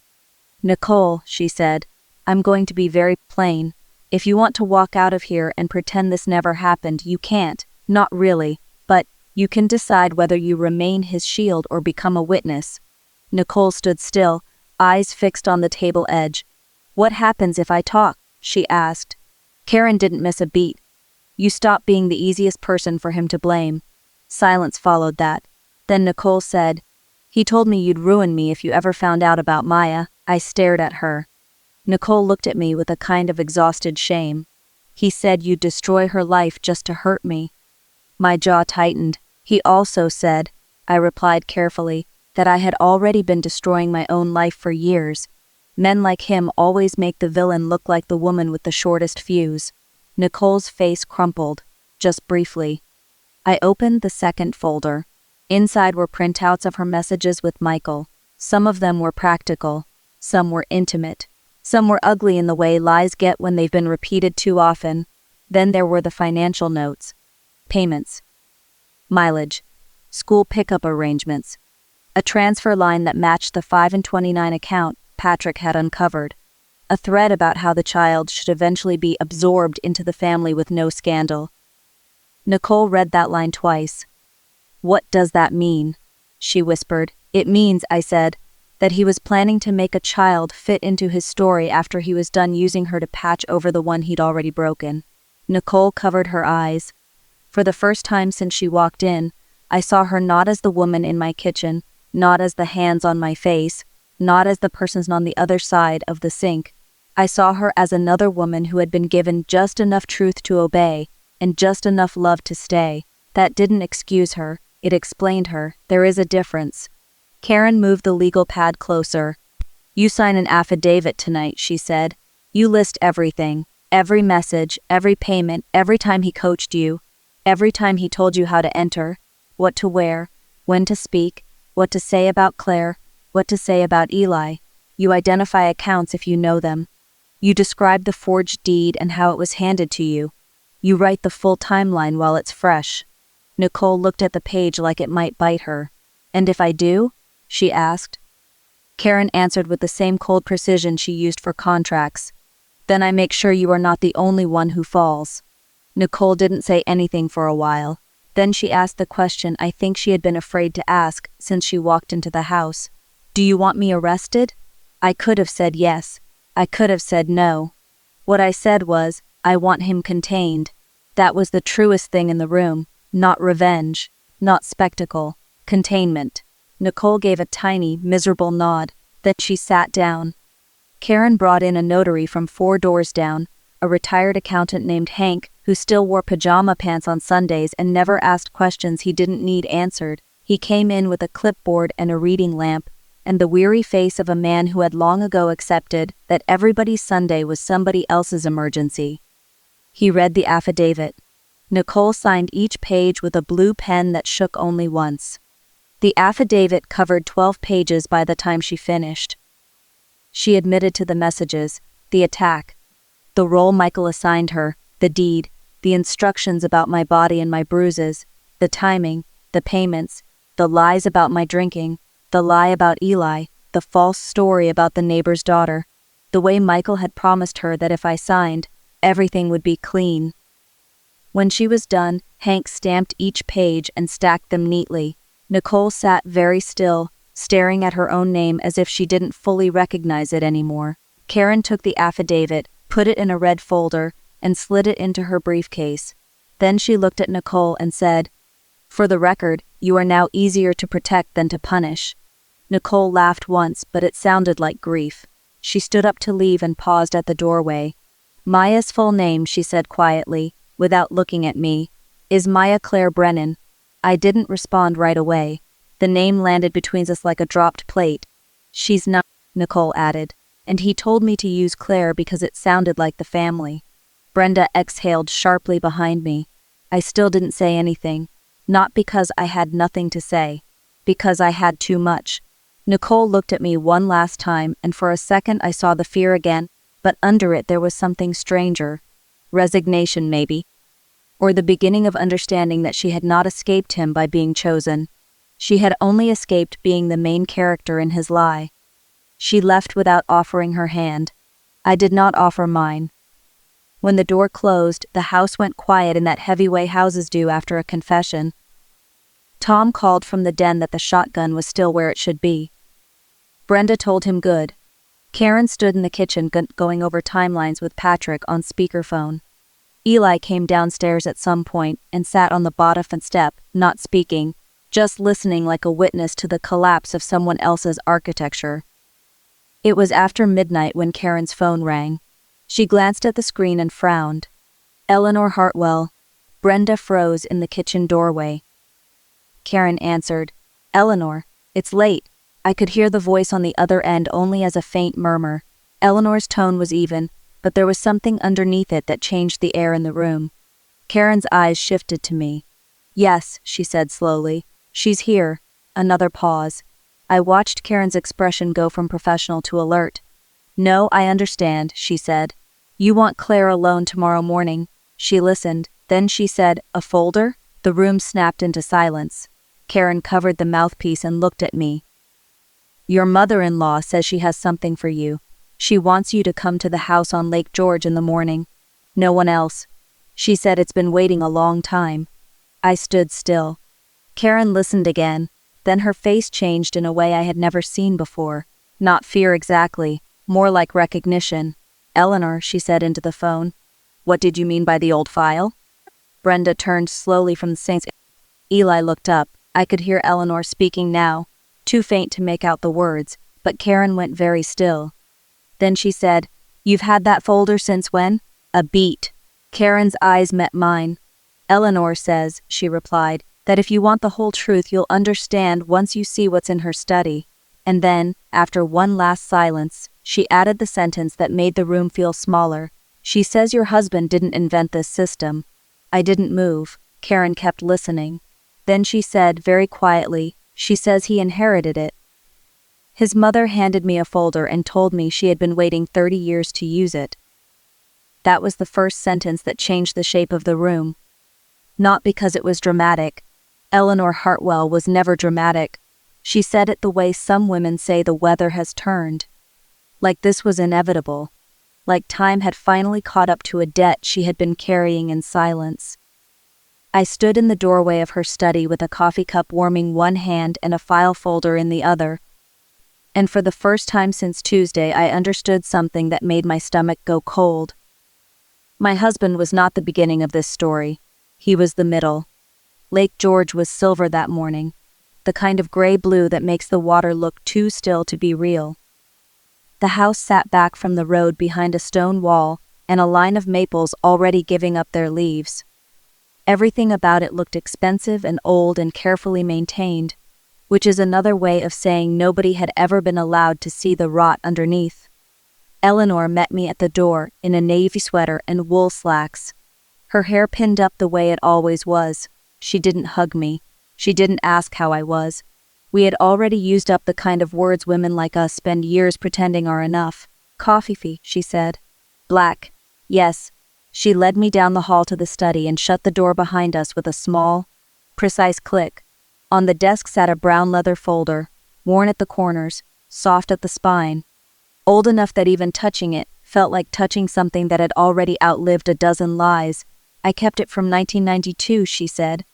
Nicole, she said, I'm going to be very plain. If you want to walk out of here and pretend this never happened, you can't. Not really. But you can decide whether you remain his shield or become a witness. Nicole stood still, eyes fixed on the table edge. What happens if I talk? She asked. Karen didn't miss a beat. You stop being the easiest person for him to blame. Silence followed that. Then Nicole said, he told me you'd ruin me if you ever found out about Maya. I stared at her. Nicole looked at me with a kind of exhausted shame. He said you'd destroy her life just to hurt me. My jaw tightened. He also said, I replied carefully, that I had already been destroying my own life for years. Men like him always make the villain look like the woman with the shortest fuse. Nicole's face crumpled, just briefly. I opened the second folder. Inside were printouts of her messages with Michael. Some of them were practical. Some were intimate. Some were ugly in the way lies get when they've been repeated too often. Then there were the financial notes. Payments. Mileage. School pickup arrangements. A transfer line that matched the 5/29 account Patrick had uncovered. A thread about how the child should eventually be absorbed into the family with no scandal. Nicole read that line twice. What does that mean? She whispered. It means, I said, that he was planning to make a child fit into his story after he was done using her to patch over the one he'd already broken. Nicole covered her eyes. For the first time since she walked in, I saw her not as the woman in my kitchen, not as the hands on my face, not as the person on the other side of the sink. I saw her as another woman who had been given just enough truth to obey, and just enough love to stay. That didn't excuse her, it explained her. There is a difference. Karen moved the legal pad closer. You sign an affidavit tonight, she said. You list everything. Every message, every payment, every time he coached you, every time he told you how to enter, what to wear, when to speak, what to say about Claire, what to say about Eli. You identify accounts if you know them. You describe the forged deed and how it was handed to you. You write the full timeline while it's fresh. Nicole looked at the page like it might bite her. And if I do? She asked. Karen answered with the same cold precision she used for contracts. Then I make sure you are not the only one who falls. Nicole didn't say anything for a while. Then she asked the question I think she had been afraid to ask since she walked into the house. Do you want me arrested? I could have said yes. I could have said no. What I said was, I want him contained. That was the truest thing in the room. Not revenge. Not spectacle. Containment. Nicole gave a tiny, miserable nod. Then she sat down. Karen brought in a notary from 4 doors down, a retired accountant named Hank, who still wore pajama pants on Sundays and never asked questions he didn't need answered. He came in with a clipboard and a reading lamp, and the weary face of a man who had long ago accepted that everybody's Sunday was somebody else's emergency. He read the affidavit. Nicole signed each page with a blue pen that shook only once. The affidavit covered 12 pages by the time she finished. She admitted to the messages, the attack, the role Michael assigned her, the deed, the instructions about my body and my bruises, the timing, the payments, the lies about my drinking, the lie about Eli, the false story about the neighbor's daughter, the way Michael had promised her that if I signed, everything would be clean. When she was done, Hank stamped each page and stacked them neatly. Nicole sat very still, staring at her own name as if she didn't fully recognize it anymore. Karen took the affidavit, put it in a red folder, and slid it into her briefcase. Then she looked at Nicole and said, For the record, you are now easier to protect than to punish. Nicole laughed once, but it sounded like grief. She stood up to leave and paused at the doorway. Maya's full name, she said quietly, without looking at me, is Maya Claire Brennan. I didn't respond right away. The name landed between us like a dropped plate. She's not, Nicole added, and he told me to use Claire because it sounded like the family. Brenda exhaled sharply behind me. I still didn't say anything, not because I had nothing to say, because I had too much. Nicole looked at me one last time, and for a second I saw the fear again, but under it there was something stranger. Resignation, maybe. Or the beginning of understanding that she had not escaped him by being chosen. She had only escaped being the main character in his lie. She left without offering her hand. I did not offer mine. When the door closed, the house went quiet in that heavy way houses do after a confession. Tom called from the den that the shotgun was still where it should be. Brenda told him good. Karen stood in the kitchen going over timelines with Patrick on speakerphone. Eli came downstairs at some point and sat on the bottom step, not speaking, just listening like a witness to the collapse of someone else's architecture. It was after midnight when Karen's phone rang. She glanced at the screen and frowned. Eleanor Hartwell. Brenda froze in the kitchen doorway. Karen answered, "Eleanor, it's late." I could hear the voice on the other end only as a faint murmur. Eleanor's tone was even, but there was something underneath it that changed the air in the room. Karen's eyes shifted to me. "Yes," she said slowly. "She's here." Another pause. I watched Karen's expression go from professional to alert. "No, I understand," she said. "You want Claire alone tomorrow morning." She listened. Then she said, "A folder?" The room snapped into silence. Karen covered the mouthpiece and looked at me. "Your mother-in-law says she has something for you. She wants you to come to the house on Lake George in the morning. No one else. She said it's been waiting a long time." I stood still. Karen listened again. Then her face changed in a way I had never seen before. Not fear exactly, more like recognition. "Eleanor," she said into the phone. "What did you mean by the old file?" Brenda turned slowly from the sink. Eli looked up. I could hear Eleanor speaking now, too faint to make out the words, but Karen went very still. Then she said, "You've had that folder since when?" "A beat." Karen's eyes met mine. "Eleanor says," she replied, "that if you want the whole truth you'll understand once you see what's in her study." And then, after one last silence, she added the sentence that made the room feel smaller. "She says your husband didn't invent this system." I didn't move. Karen kept listening. Then she said, very quietly, "She says he inherited it. His mother handed me a folder and told me she had been waiting 30 years to use it." That was the first sentence that changed the shape of the room. Not because it was dramatic. Eleanor Hartwell was never dramatic. She said it the way some women say the weather has turned. Like this was inevitable. Like time had finally caught up to a debt she had been carrying in silence. I stood in the doorway of her study with a coffee cup warming one hand and a file folder in the other. And for the first time since Tuesday I understood something that made my stomach go cold. My husband was not the beginning of this story. He was the middle. Lake George was silver that morning, the kind of gray-blue that makes the water look too still to be real. The house sat back from the road behind a stone wall and a line of maples already giving up their leaves. Everything about it looked expensive and old and carefully maintained, which is another way of saying nobody had ever been allowed to see the rot underneath. Eleanor met me at the door in a navy sweater and wool slacks. Her hair pinned up the way it always was. She didn't hug me. She didn't ask how I was. We had already used up the kind of words women like us spend years pretending are enough. "Coffee," she said. "Black." "Yes." She led me down the hall to the study and shut the door behind us with a small, precise click. On the desk sat a brown leather folder, worn at the corners, soft at the spine. Old enough that even touching it felt like touching something that had already outlived a dozen lies. "I kept it from 1992, she said.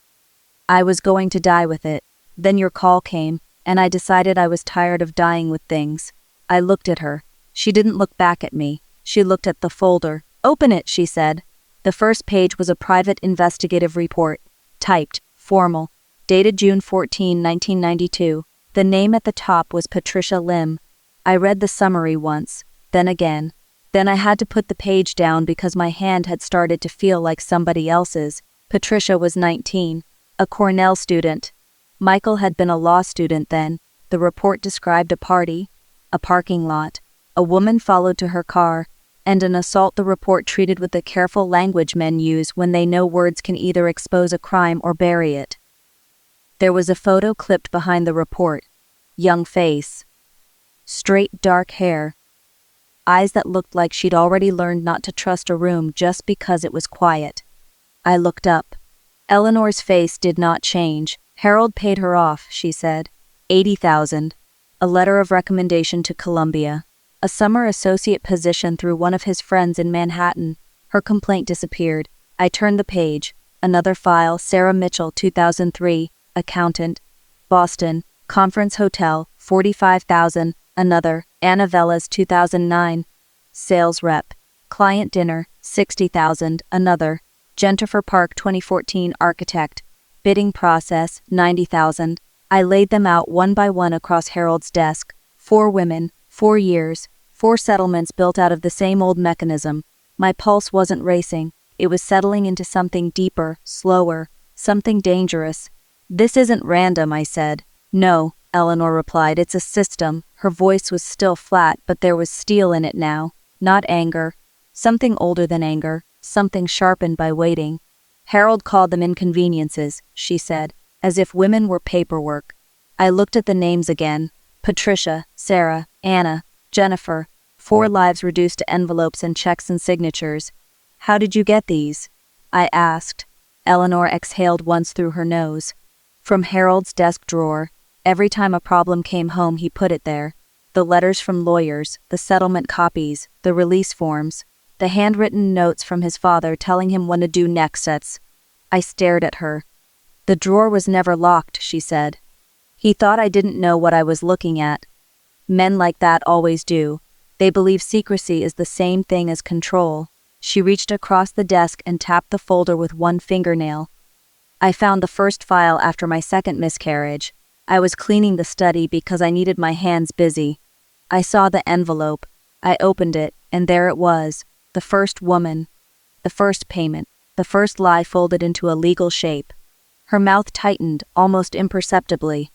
"I was going to die with it. Then your call came, and I decided I was tired of dying with things." I looked at her. She didn't look back at me. She looked at the folder. "Open it," she said. The first page was a private investigative report, typed, formal, dated June 14, 1992. The name at the top was Patricia Lim. I read the summary once, then again. Then I had to put the page down because my hand had started to feel like somebody else's. Patricia was 19, a Cornell student. Michael had been a law student then. The report described a party, a parking lot, a woman followed to her car, and an assault the report treated with the careful language men use when they know words can either expose a crime or bury it. There was a photo clipped behind the report. Young face. Straight dark hair. Eyes that looked like she'd already learned not to trust a room just because it was quiet. I looked up. Eleanor's face did not change. Harold paid her off, she said. $80,000. A letter of recommendation to Columbia. A summer associate position through one of his friends in Manhattan. Her complaint disappeared. I turned the page. Another file, Sarah Mitchell, 2003, accountant. Boston, Conference Hotel, $45,000. Another, Anna Velas, 2009, sales rep. Client dinner, $60,000. Another, Jennifer Park, 2014, architect. Bidding process, $90,000. I laid them out one by one across Harold's desk. 4 women, 4 years, 4 settlements built out of the same old mechanism. My pulse wasn't racing. It was settling into something deeper, slower, something dangerous. This isn't random, I said. No, Eleanor replied, it's a system. Her voice was still flat, but there was steel in it now. Not anger. Something older than anger. Something sharpened by waiting. Harold called them inconveniences, she said, as if women were paperwork. I looked at the names again. Patricia, Sarah, Anna, Jennifer. 4 lives reduced to envelopes and checks and signatures. How did you get these? I asked. Eleanor exhaled once through her nose. From Harold's desk drawer. Every time a problem came home, he put it there. The letters from lawyers, the settlement copies, the release forms, the handwritten notes from his father telling him when to do next sets. I stared at her. The drawer was never locked, she said. He thought I didn't know what I was looking at. Men like that always do. They believe secrecy is the same thing as control. She reached across the desk and tapped the folder with one fingernail. I found the first file after my second miscarriage. I was cleaning the study because I needed my hands busy. I saw the envelope. I opened it, and there it was. The first woman. The first payment. The first lie folded into a legal shape. Her mouth tightened, almost imperceptibly.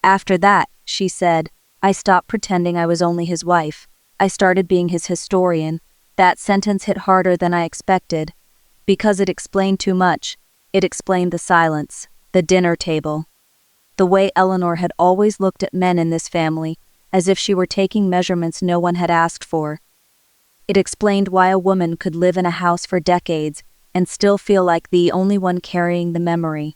After that, she said, I stopped pretending I was only his wife. I started being his historian. That sentence hit harder than I expected. Because it explained too much. It explained the silence, the dinner table. The way Eleanor had always looked at men in this family, as if she were taking measurements no one had asked for. It explained why a woman could live in a house for decades and still feel like the only one carrying the memory.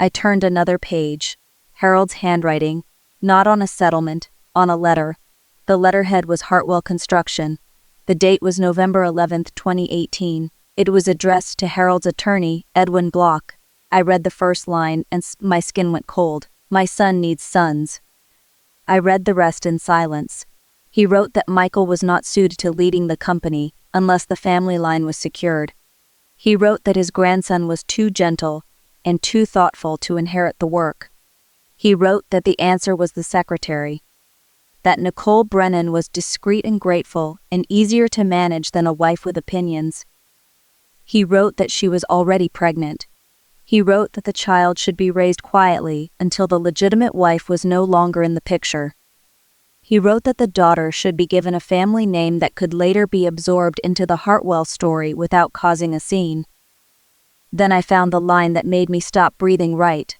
I turned another page. Harold's handwriting, not on a settlement, on a letter. The letterhead was Hartwell Construction. The date was November 11, 2018. It was addressed to Harold's attorney, Edwin Block. I read the first line and my skin went cold. My son needs sons. I read the rest in silence. He wrote that Michael was not suited to leading the company unless the family line was secured. He wrote that his grandson was too gentle and too thoughtful to inherit the work. He wrote that the answer was the secretary. That Nicole Brennan was discreet and grateful and easier to manage than a wife with opinions. He wrote that she was already pregnant. He wrote that the child should be raised quietly until the legitimate wife was no longer in the picture. He wrote that the daughter should be given a family name that could later be absorbed into the Hartwell story without causing a scene. Then I found the line that made me stop breathing right.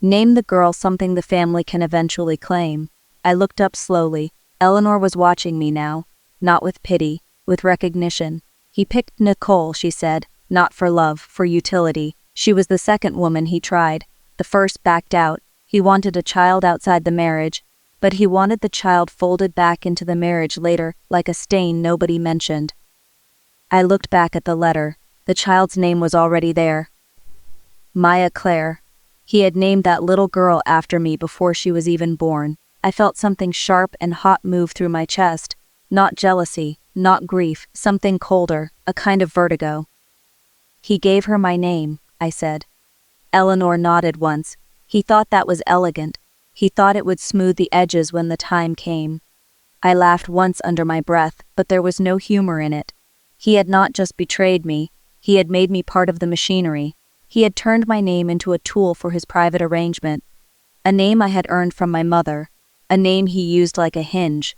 Name the girl something the family can eventually claim. I looked up slowly. Eleanor was watching me now, not with pity, with recognition. He picked Nicole, she said, not for love, for utility. She was the second woman he tried. The first backed out. He wanted a child outside the marriage, but he wanted the child folded back into the marriage later, like a stain nobody mentioned. I looked back at the letter. The child's name was already there. Maya Claire. He had named that little girl after me before she was even born. I felt something sharp and hot move through my chest. Not jealousy, not grief, something colder, a kind of vertigo. He gave her my name, I said. Eleanor nodded once. He thought that was elegant. He thought it would smooth the edges when the time came. I laughed once under my breath, but there was no humor in it. He had not just betrayed me, he had made me part of the machinery. He had turned my name into a tool for his private arrangement. A name I had earned from my mother. a name he used like a hinge.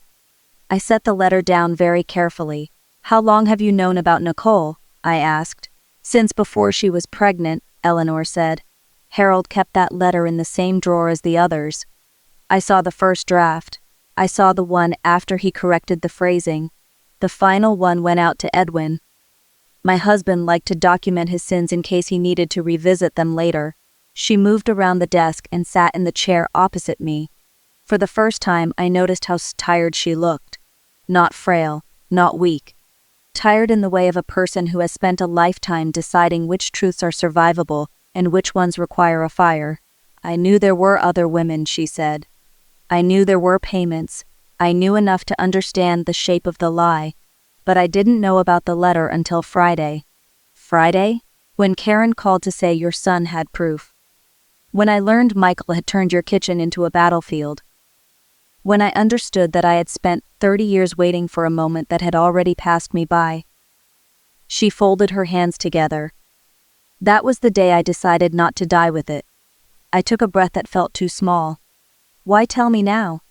I set the letter down very carefully. "How long have you known about Nicole?" I asked. "Since before she was pregnant," Eleanor said. "Harold kept that letter in the same drawer as the others." I saw the first draft. I saw the one after he corrected the phrasing. The final one went out to Edwin. My husband liked to document his sins in case he needed to revisit them later. She moved around the desk and sat in the chair opposite me. For the first time, I noticed how tired she looked. Not frail, not weak. Tired in the way of a person who has spent a lifetime deciding which truths are survivable and which ones require a fire. "I knew there were other women," she said. "I knew there were payments. I knew enough to understand the shape of the lie. But I didn't know about the letter until Friday." "Friday?" "When Karen called to say your son had proof. When I learned Michael had turned your kitchen into a battlefield. When I understood that I had spent 30 years waiting for a moment that had already passed me by." She folded her hands together. "That was the day I decided not to die with it." I took a breath that felt too small. "Why tell me now?"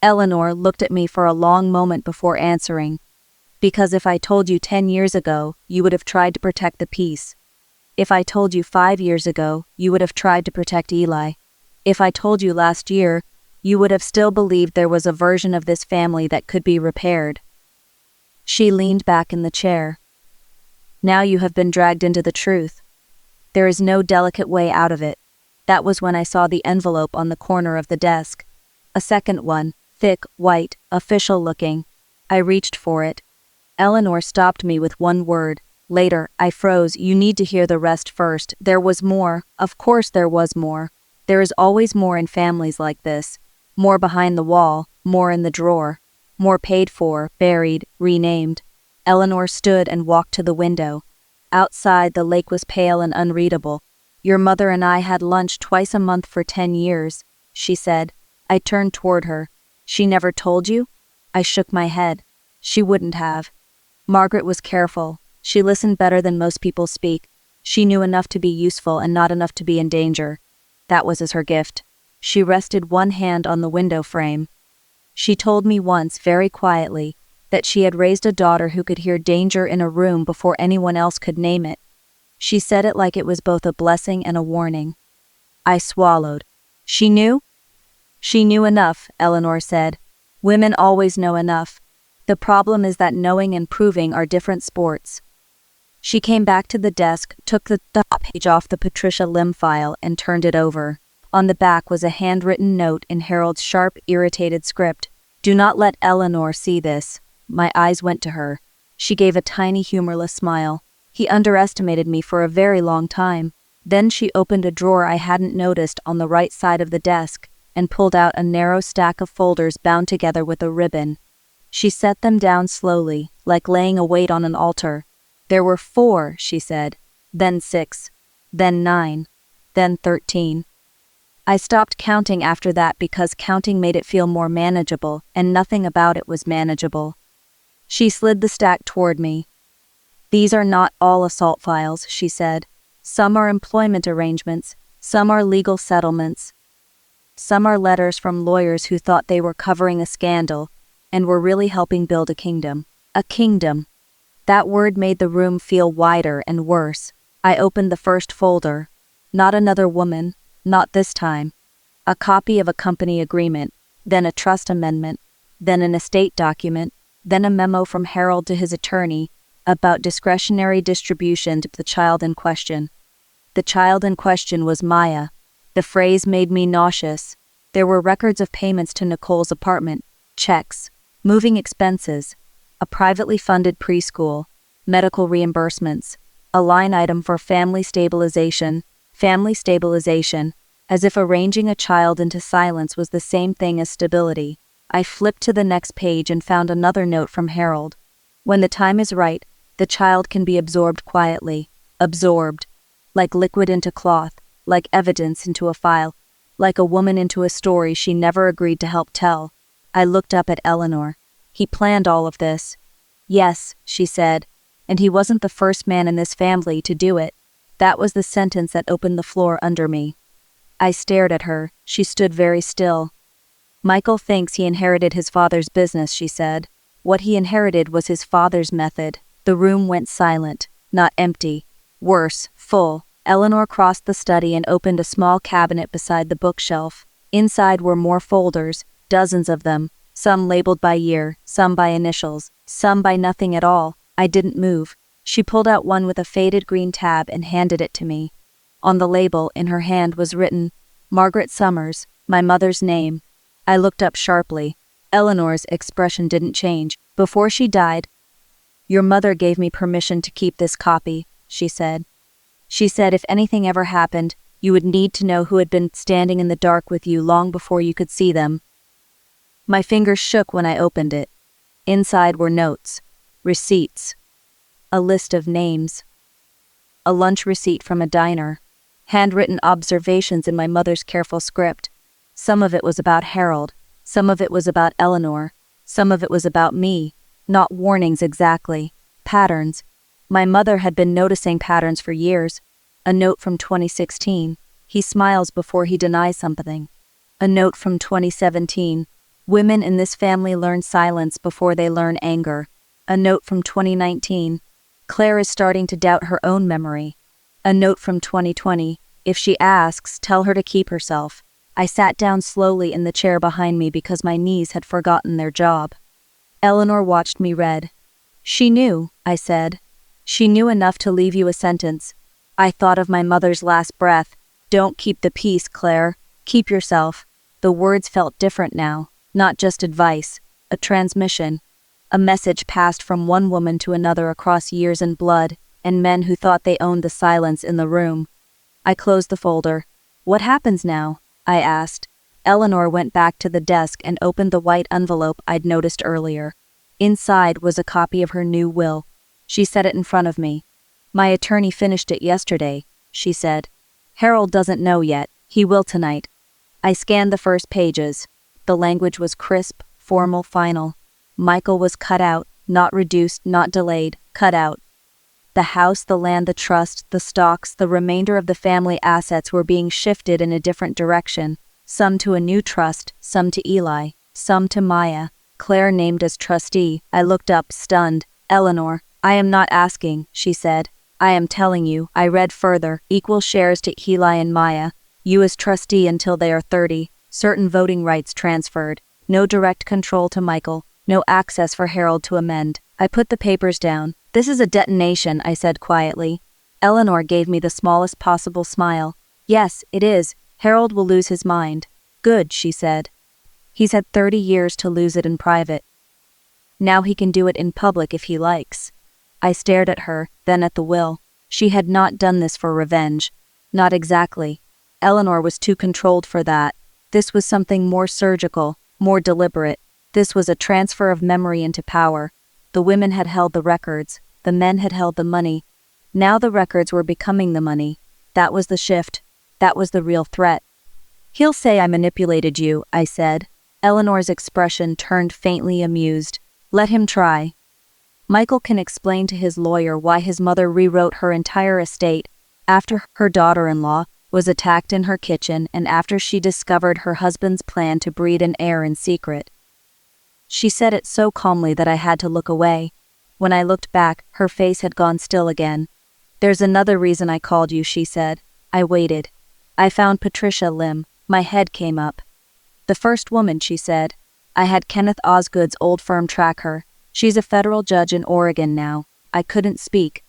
Eleanor looked at me for a long moment before answering. "Because if I told you 10 years ago, you would have tried to protect the peace. If I told you 5 years ago, you would have tried to protect Eli. If I told you last year, you would have still believed there was a version of this family that could be repaired." She leaned back in the chair. "Now you have been dragged into the truth. There is no delicate way out of it." That was when I saw the envelope on the corner of the desk. A second one, thick, white, official-looking. I reached for it. Eleanor stopped me with one word. Later, I froze. "You need to hear the rest first. There was more. Of course there was more. There is always more in families like this. More behind the wall, more in the drawer. More paid for, buried, renamed." Eleanor stood and walked to the window. Outside, the lake was pale and unreadable. "Your mother and I had lunch twice a month for 10 years, she said. I turned toward her. "She never told you?" I shook my head. "She wouldn't have. Margaret was careful. She listened better than most people speak. She knew enough to be useful and not enough to be in danger. That was as her gift." She rested one hand on the window frame. "She told me once, very quietly, that she had raised a daughter who could hear danger in a room before anyone else could name it. She said it like it was both a blessing and a warning." I swallowed. "She knew?" "She knew enough," Eleanor said. "Women always know enough. The problem is that knowing and proving are different sports." She came back to the desk, took the top page off the Patricia Lim file, and turned it over. On the back was a handwritten note in Harold's sharp, irritated script. "Do not let Eleanor see this." My eyes went to her. She gave a tiny, humorless smile. "He underestimated me for a very long time." Then she opened a drawer I hadn't noticed on the right side of the desk and pulled out a narrow stack of folders bound together with a ribbon. She set them down slowly, like laying a weight on an altar. "There were 4, she said, then 6, then 9, then 13. I stopped counting after that because counting made it feel more manageable, and nothing about it was manageable. She slid the stack toward me. "These are not all assault files," she said. "Some are employment arrangements, some are legal settlements. Some are letters from lawyers who thought they were covering a scandal and were really helping build a kingdom." A kingdom. That word made the room feel wider and worse. I opened the first folder. Not another woman, not this time. A copy of a company agreement, then a trust amendment, then an estate document, then a memo from Harold to his attorney about discretionary distribution to the child in question. The child in question was Maya. The phrase made me nauseous. There were records of payments to Nicole's apartment, checks, moving expenses, a privately funded preschool, medical reimbursements, a line item for family stabilization, as if arranging a child into silence was the same thing as stability. I flipped to the next page and found another note from Harold. "When the time is right, the child can be absorbed quietly. Absorbed. Like liquid into cloth, like evidence into a file, like a woman into a story she never agreed to help tell." I looked up at Eleanor. "He planned all of this." "Yes," she said, "and he wasn't the first man in this family to do it." That was the sentence that opened the floor under me. I stared at her. She stood very still. Michael thinks he inherited his father's business, she said. What he inherited was his father's method. The room went silent, not empty. Worse, full. Eleanor crossed the study and opened a small cabinet beside the bookshelf. Inside were more folders, dozens of them, some labeled by year, some by initials, some by nothing at all. I didn't move. She pulled out one with a faded green tab and handed it to me. On the label, in her hand, was written, Margaret Summers, my mother's name. I looked up sharply. Eleanor's expression didn't change. Before she died, "Your mother gave me permission to keep this copy," she said. "She said if anything ever happened, you would need to know who had been standing in the dark with you long before you could see them." My fingers shook when I opened it. Inside were notes, receipts, a list of names, a lunch receipt from a diner, handwritten observations in my mother's careful script. Some of it was about Harold, some of it was about Eleanor, some of it was about me. Not warnings exactly, patterns. My mother had been noticing patterns for years. A note from 2016, he smiles before he denies something. A note from 2017, women in this family learn silence before they learn anger. A note from 2019, Claire is starting to doubt her own memory. A note from 2020, if she asks, tell her to keep herself. I sat down slowly in the chair behind me because my knees had forgotten their job. Eleanor watched me read. "She knew," I said. "She knew enough to leave you a sentence." I thought of my mother's last breath. "Don't keep the peace, Claire. Keep yourself." The words felt different now. Not just advice, a transmission. A message passed from one woman to another across years and blood, and men who thought they owned the silence in the room. I closed the folder. "What happens now?" I asked. Eleanor went back to the desk and opened the white envelope I'd noticed earlier. Inside was a copy of her new will. She set it in front of me. "My attorney finished it yesterday," she said. "Harold doesn't know yet. He will tonight." I scanned the first pages. The language was crisp, formal, final. Michael was cut out, not reduced, not delayed, cut out. The house, the land, the trust, the stocks, the remainder of the family assets were being shifted in a different direction, some to a new trust, some to Eli, some to Maya. Claire named as trustee. I looked up, stunned. "Eleanor, I am not asking," she said. "I am telling you." I read further. "Equal shares to Eli and Maya. You as trustee until they are 30. Certain voting rights transferred. No direct control to Michael. No access for Harold to amend." I put the papers down. "This is a detonation," I said quietly. Eleanor gave me the smallest possible smile. "Yes, it is. Harold will lose his mind." "Good," she said. "He's had 30 years to lose it in private. Now he can do it in public if he likes." I stared at her, then at the will. She had not done this for revenge. Not exactly. Eleanor was too controlled for that. This was something more surgical, more deliberate. This was a transfer of memory into power. The women had held the records. The men had held the money. Now the records were becoming the money. That was the shift. That was the real threat. "He'll say I manipulated you," I said. Eleanor's expression turned faintly amused. "Let him try. Michael can explain to his lawyer why his mother rewrote her entire estate after her daughter-in-law was attacked in her kitchen and after she discovered her husband's plan to breed an heir in secret." She said it so calmly that I had to look away. When I looked back, her face had gone still again. "There's another reason I called you," she said. I waited. "I found Patricia Lim." My head came up. "The first woman," she said. "I had Kenneth Osgood's old firm track her. She's a federal judge in Oregon now." I couldn't speak.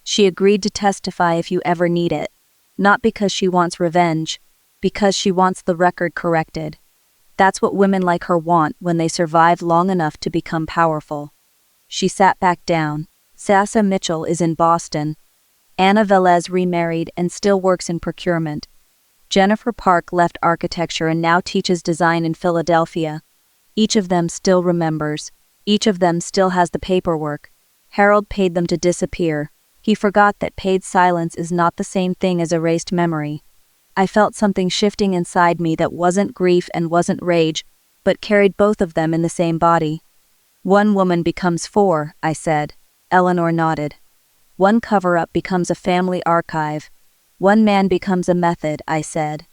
"She agreed to testify if you ever need it. Not because she wants revenge, because she wants the record corrected. That's what women like her want when they survive long enough to become powerful." She sat back down. "Sasa Mitchell is in Boston. Anna Velez remarried and still works in procurement. Jennifer Park left architecture and now teaches design in Philadelphia. Each of them still remembers. Each of them still has the paperwork. Harold paid them to disappear. He forgot that paid silence is not the same thing as erased memory." I felt something shifting inside me that wasn't grief and wasn't rage, but carried both of them in the same body. "One woman becomes 4, I said. Eleanor nodded. "One cover-up becomes a family archive. One man becomes a method," I said.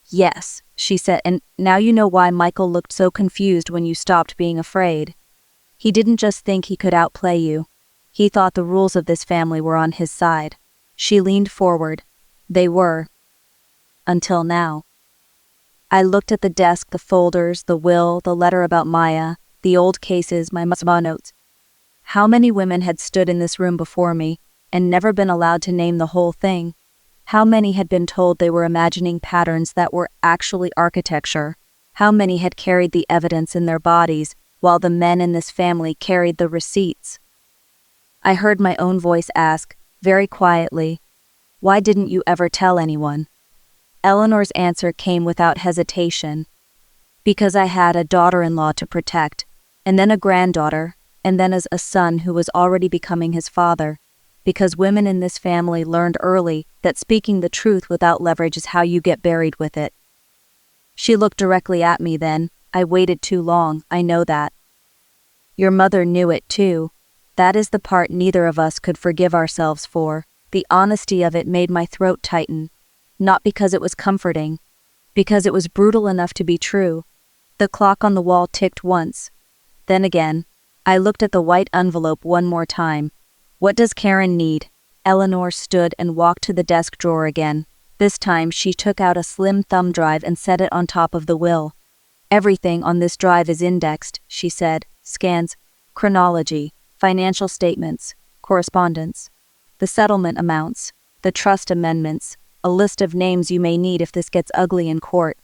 "Yes," she said, and now you know why Michael looked so confused when you stopped being afraid. He didn't just think he could outplay you. He thought the rules of this family were on his side. She leaned forward. They were. Until now. I looked at the desk, the folders, the will, the letter about Maya, the old cases, my musma notes. How many women had stood in this room before me and never been allowed to name the whole thing? How many had been told they were imagining patterns that were actually architecture? How many had carried the evidence in their bodies while the men in this family carried the receipts? I heard my own voice ask, very quietly, "Why didn't you ever tell anyone?" Eleanor's answer came without hesitation. Because I had a daughter-in-law to protect, and then a granddaughter, and then as a son who was already becoming his father. Because women in this family learned early that speaking the truth without leverage is how you get buried with it. She looked directly at me then. I waited too long, I know that. Your mother knew it too. That is the part neither of us could forgive ourselves for. The honesty of it made my throat tighten. Not because it was comforting. Because it was brutal enough to be true. The clock on the wall ticked once. Then again. I looked at the white envelope one more time. What does Karen need? Eleanor stood and walked to the desk drawer again. This time she took out a slim thumb drive and set it on top of the will. Everything on this drive is indexed, she said. Scans, chronology, financial statements, correspondence, the settlement amounts, the trust amendments, a list of names you may need if this gets ugly in court.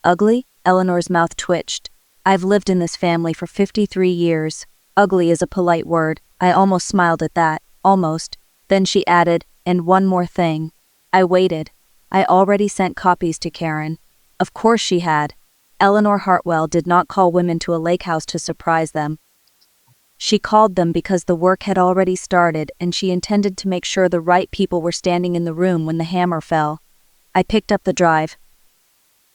Ugly? Eleanor's mouth twitched. I've lived in this family for 53 years. Ugly is a polite word. I almost smiled at that. Almost. Then she added, and one more thing. I waited. I already sent copies to Karen. Of course she had. Eleanor Hartwell did not call women to a lake house to surprise them. She called them because the work had already started and she intended to make sure the right people were standing in the room when the hammer fell. I picked up the drive.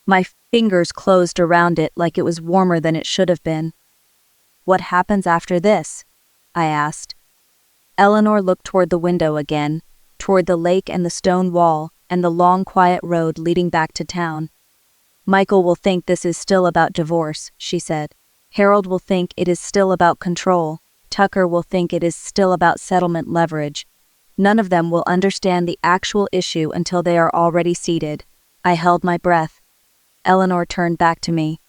My fingers closed around it like it was warmer than it should have been. What happens after this? I asked. Eleanor looked toward the window again, toward the lake and the stone wall and the long quiet road leading back to town. Michael will think this is still about divorce, she said. Harold will think it is still about control. Tucker will think it is still about settlement leverage. None of them will understand the actual issue until they are already seated. I held my breath. Eleanor turned back to me.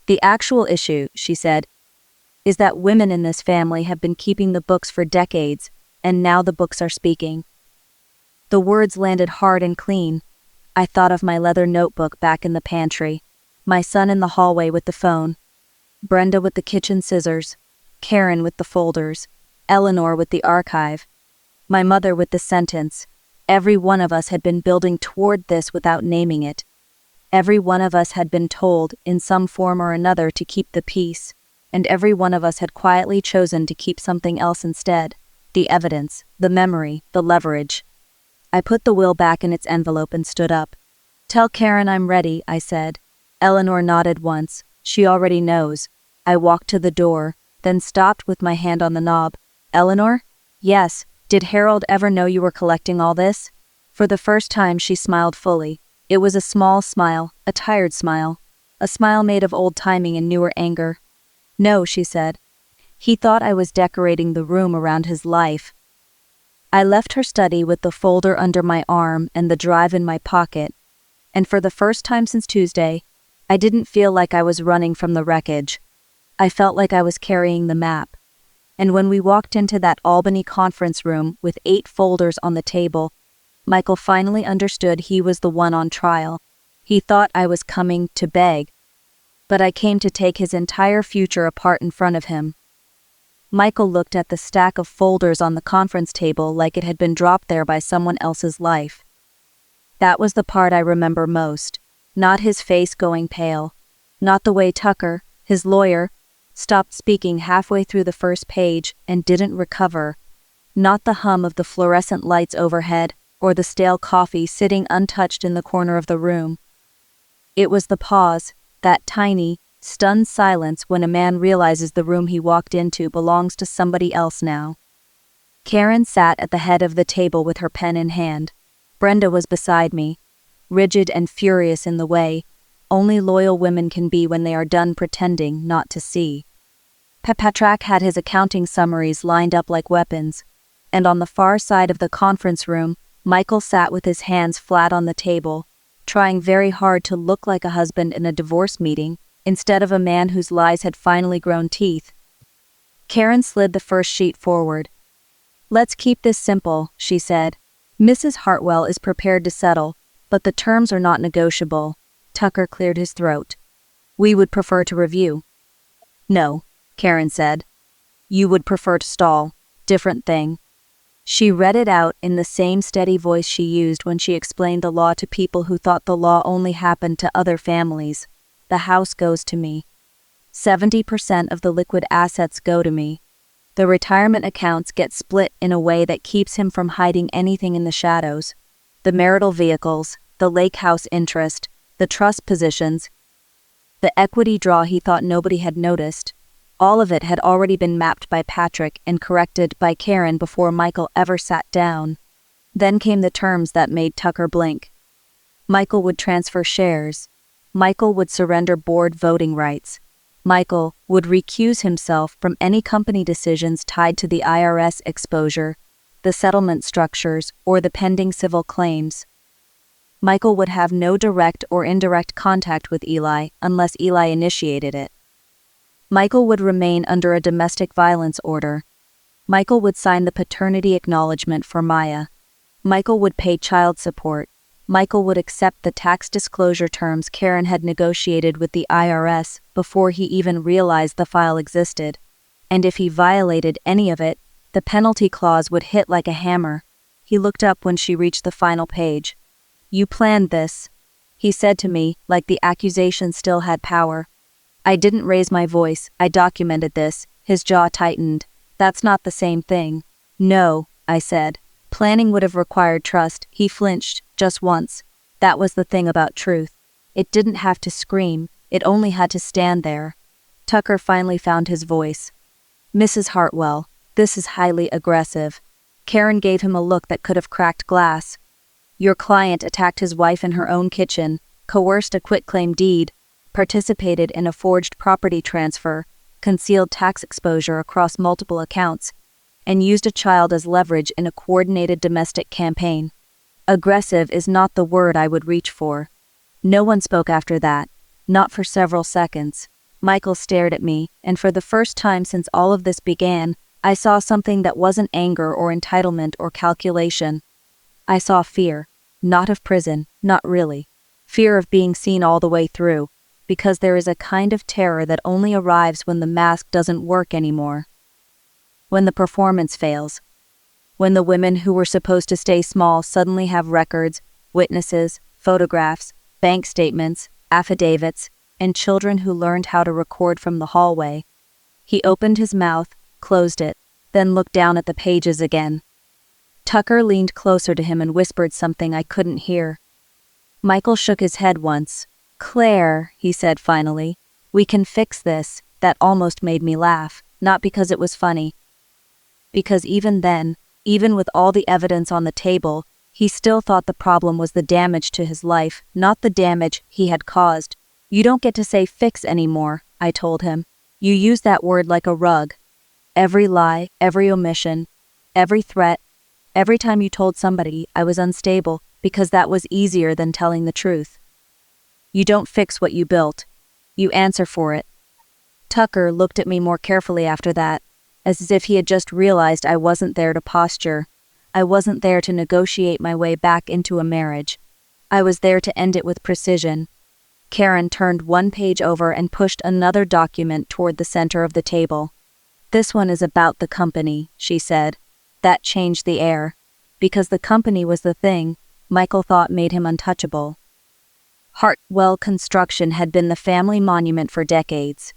The actual issue, she said, is that women in this family have been keeping the books for decades, and now the books are speaking. The words landed hard and clean. I thought of my leather notebook back in the pantry, my son in the hallway with the phone, Brenda with the kitchen scissors, Karen with the folders, Eleanor with the archive, my mother with the sentence. Every one of us had been building toward this without naming it. Every one of us had been told, in some form or another, to keep the peace, and every one of us had quietly chosen to keep something else instead. The evidence, the memory, the leverage. I put the will back in its envelope and stood up. Tell Karen I'm ready, I said. Eleanor nodded once. She already knows. I walked to the door, then stopped with my hand on the knob. Eleanor? Yes. Did Harold ever know you were collecting all this? For the first time she smiled fully. It was a small smile, a tired smile. A smile made of old timing and newer anger. No, she said. He thought I was decorating the room around his life. I left her study with the folder under my arm and the drive in my pocket, and for the first time since Tuesday, I didn't feel like I was running from the wreckage. I felt like I was carrying the map. And when we walked into that Albany conference room with 8 folders on the table, Michael finally understood he was the one on trial. He thought I was coming to beg, but I came to take his entire future apart in front of him. Michael looked at the stack of folders on the conference table like it had been dropped there by someone else's life. That was the part I remember most. Not his face going pale. Not the way Tucker, his lawyer, stopped speaking halfway through the first page and didn't recover. Not the hum of the fluorescent lights overhead or the stale coffee sitting untouched in the corner of the room. It was the pause, that tiny, stunned silence when a man realizes the room he walked into belongs to somebody else now. Karen sat at the head of the table with her pen in hand. Brenda was beside me, rigid and furious in the way, only loyal women can be when they are done pretending not to see. Patrick had his accounting summaries lined up like weapons, and on the far side of the conference room, Michael sat with his hands flat on the table, trying very hard to look like a husband in a divorce meeting, instead of a man whose lies had finally grown teeth. Karen slid the first sheet forward. "Let's keep this simple," she said. "Mrs. Hartwell is prepared to settle, but the terms are not negotiable." Tucker cleared his throat. "We would prefer to review." "No," Karen said. "You would prefer to stall. Different thing." She read it out in the same steady voice she used when she explained the law to people who thought the law only happened to other families. "The house goes to me. 70% of the liquid assets go to me. The retirement accounts get split in a way that keeps him from hiding anything in the shadows. The marital vehicles, the lake house interest, the trust positions, the equity draw he thought nobody had noticed. All of it had already been mapped by Patrick and corrected by Karen before Michael ever sat down. Then came the terms that made Tucker blink. Michael would transfer shares. Michael would surrender board voting rights. Michael would recuse himself from any company decisions tied to the IRS exposure, the settlement structures, or the pending civil claims. Michael would have no direct or indirect contact with Eli unless Eli initiated it. Michael would remain under a domestic violence order. Michael would sign the paternity acknowledgement for Maya. Michael would pay child support. Michael would accept the tax disclosure terms Karen had negotiated with the IRS before he even realized the file existed. And if he violated any of it, the penalty clause would hit like a hammer. He looked up when she reached the final page. "You planned this," he said to me, like the accusation still had power. "I didn't raise my voice, I documented this." His jaw tightened. "That's not the same thing." "No," I said. "Planning would have required trust." He flinched, just once. That was the thing about truth. It didn't have to scream, it only had to stand there. Tucker finally found his voice. "Mrs. Hartwell, this is highly aggressive." Karen gave him a look that could have cracked glass. "Your client attacked his wife in her own kitchen, coerced a quitclaim deed, participated in a forged property transfer, concealed tax exposure across multiple accounts, and used a child as leverage in a coordinated domestic campaign. Aggressive is not the word I would reach for." No one spoke after that, not for several seconds. Michael stared at me, and for the first time since all of this began, I saw something that wasn't anger or entitlement or calculation. I saw fear, not of prison, not really. Fear of being seen all the way through, because there is a kind of terror that only arrives when the mask doesn't work anymore. When the performance fails. When the women who were supposed to stay small suddenly have records, witnesses, photographs, bank statements, affidavits, and children who learned how to record from the hallway. He opened his mouth, closed it, then looked down at the pages again. Tucker leaned closer to him and whispered something I couldn't hear. Michael shook his head once. "Claire," he said finally, "we can fix this." That almost made me laugh, not because it was funny. Because even then, even with all the evidence on the table, he still thought the problem was the damage to his life, not the damage he had caused. "You don't get to say fix anymore," I told him. "You use that word like a rug. Every lie, every omission, every threat, every time you told somebody I was unstable because that was easier than telling the truth. You don't fix what you built. You answer for it." Tucker looked at me more carefully after that, as if he had just realized I wasn't there to posture. I wasn't there to negotiate my way back into a marriage. I was there to end it with precision. Karen turned one page over and pushed another document toward the center of the table. "This one is about the company," she said. That changed the air. Because the company was the thing Michael thought made him untouchable. Hartwell Construction had been the family monument for decades.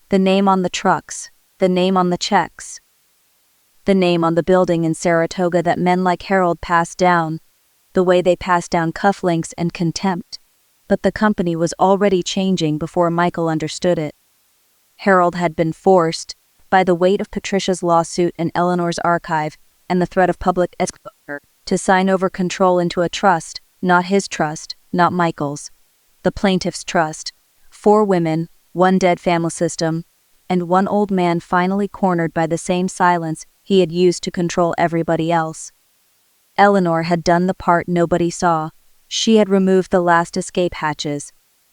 The name on the trucks, the name on the checks, the name on the building in Saratoga that men like Harold passed down, the way they passed down cufflinks and contempt. But the company was already changing before Michael understood it. Harold had been forced, by the weight of Patricia's lawsuit and Eleanor's archive and the threat of public exposure, to sign over control into a trust, not his trust, not Michael's. the plaintiff's trust, 4 women, 1 dead family system, and 1 old man finally cornered by the same silence he had used to control everybody else. Eleanor had done the part nobody saw. She had removed the last escape hatches.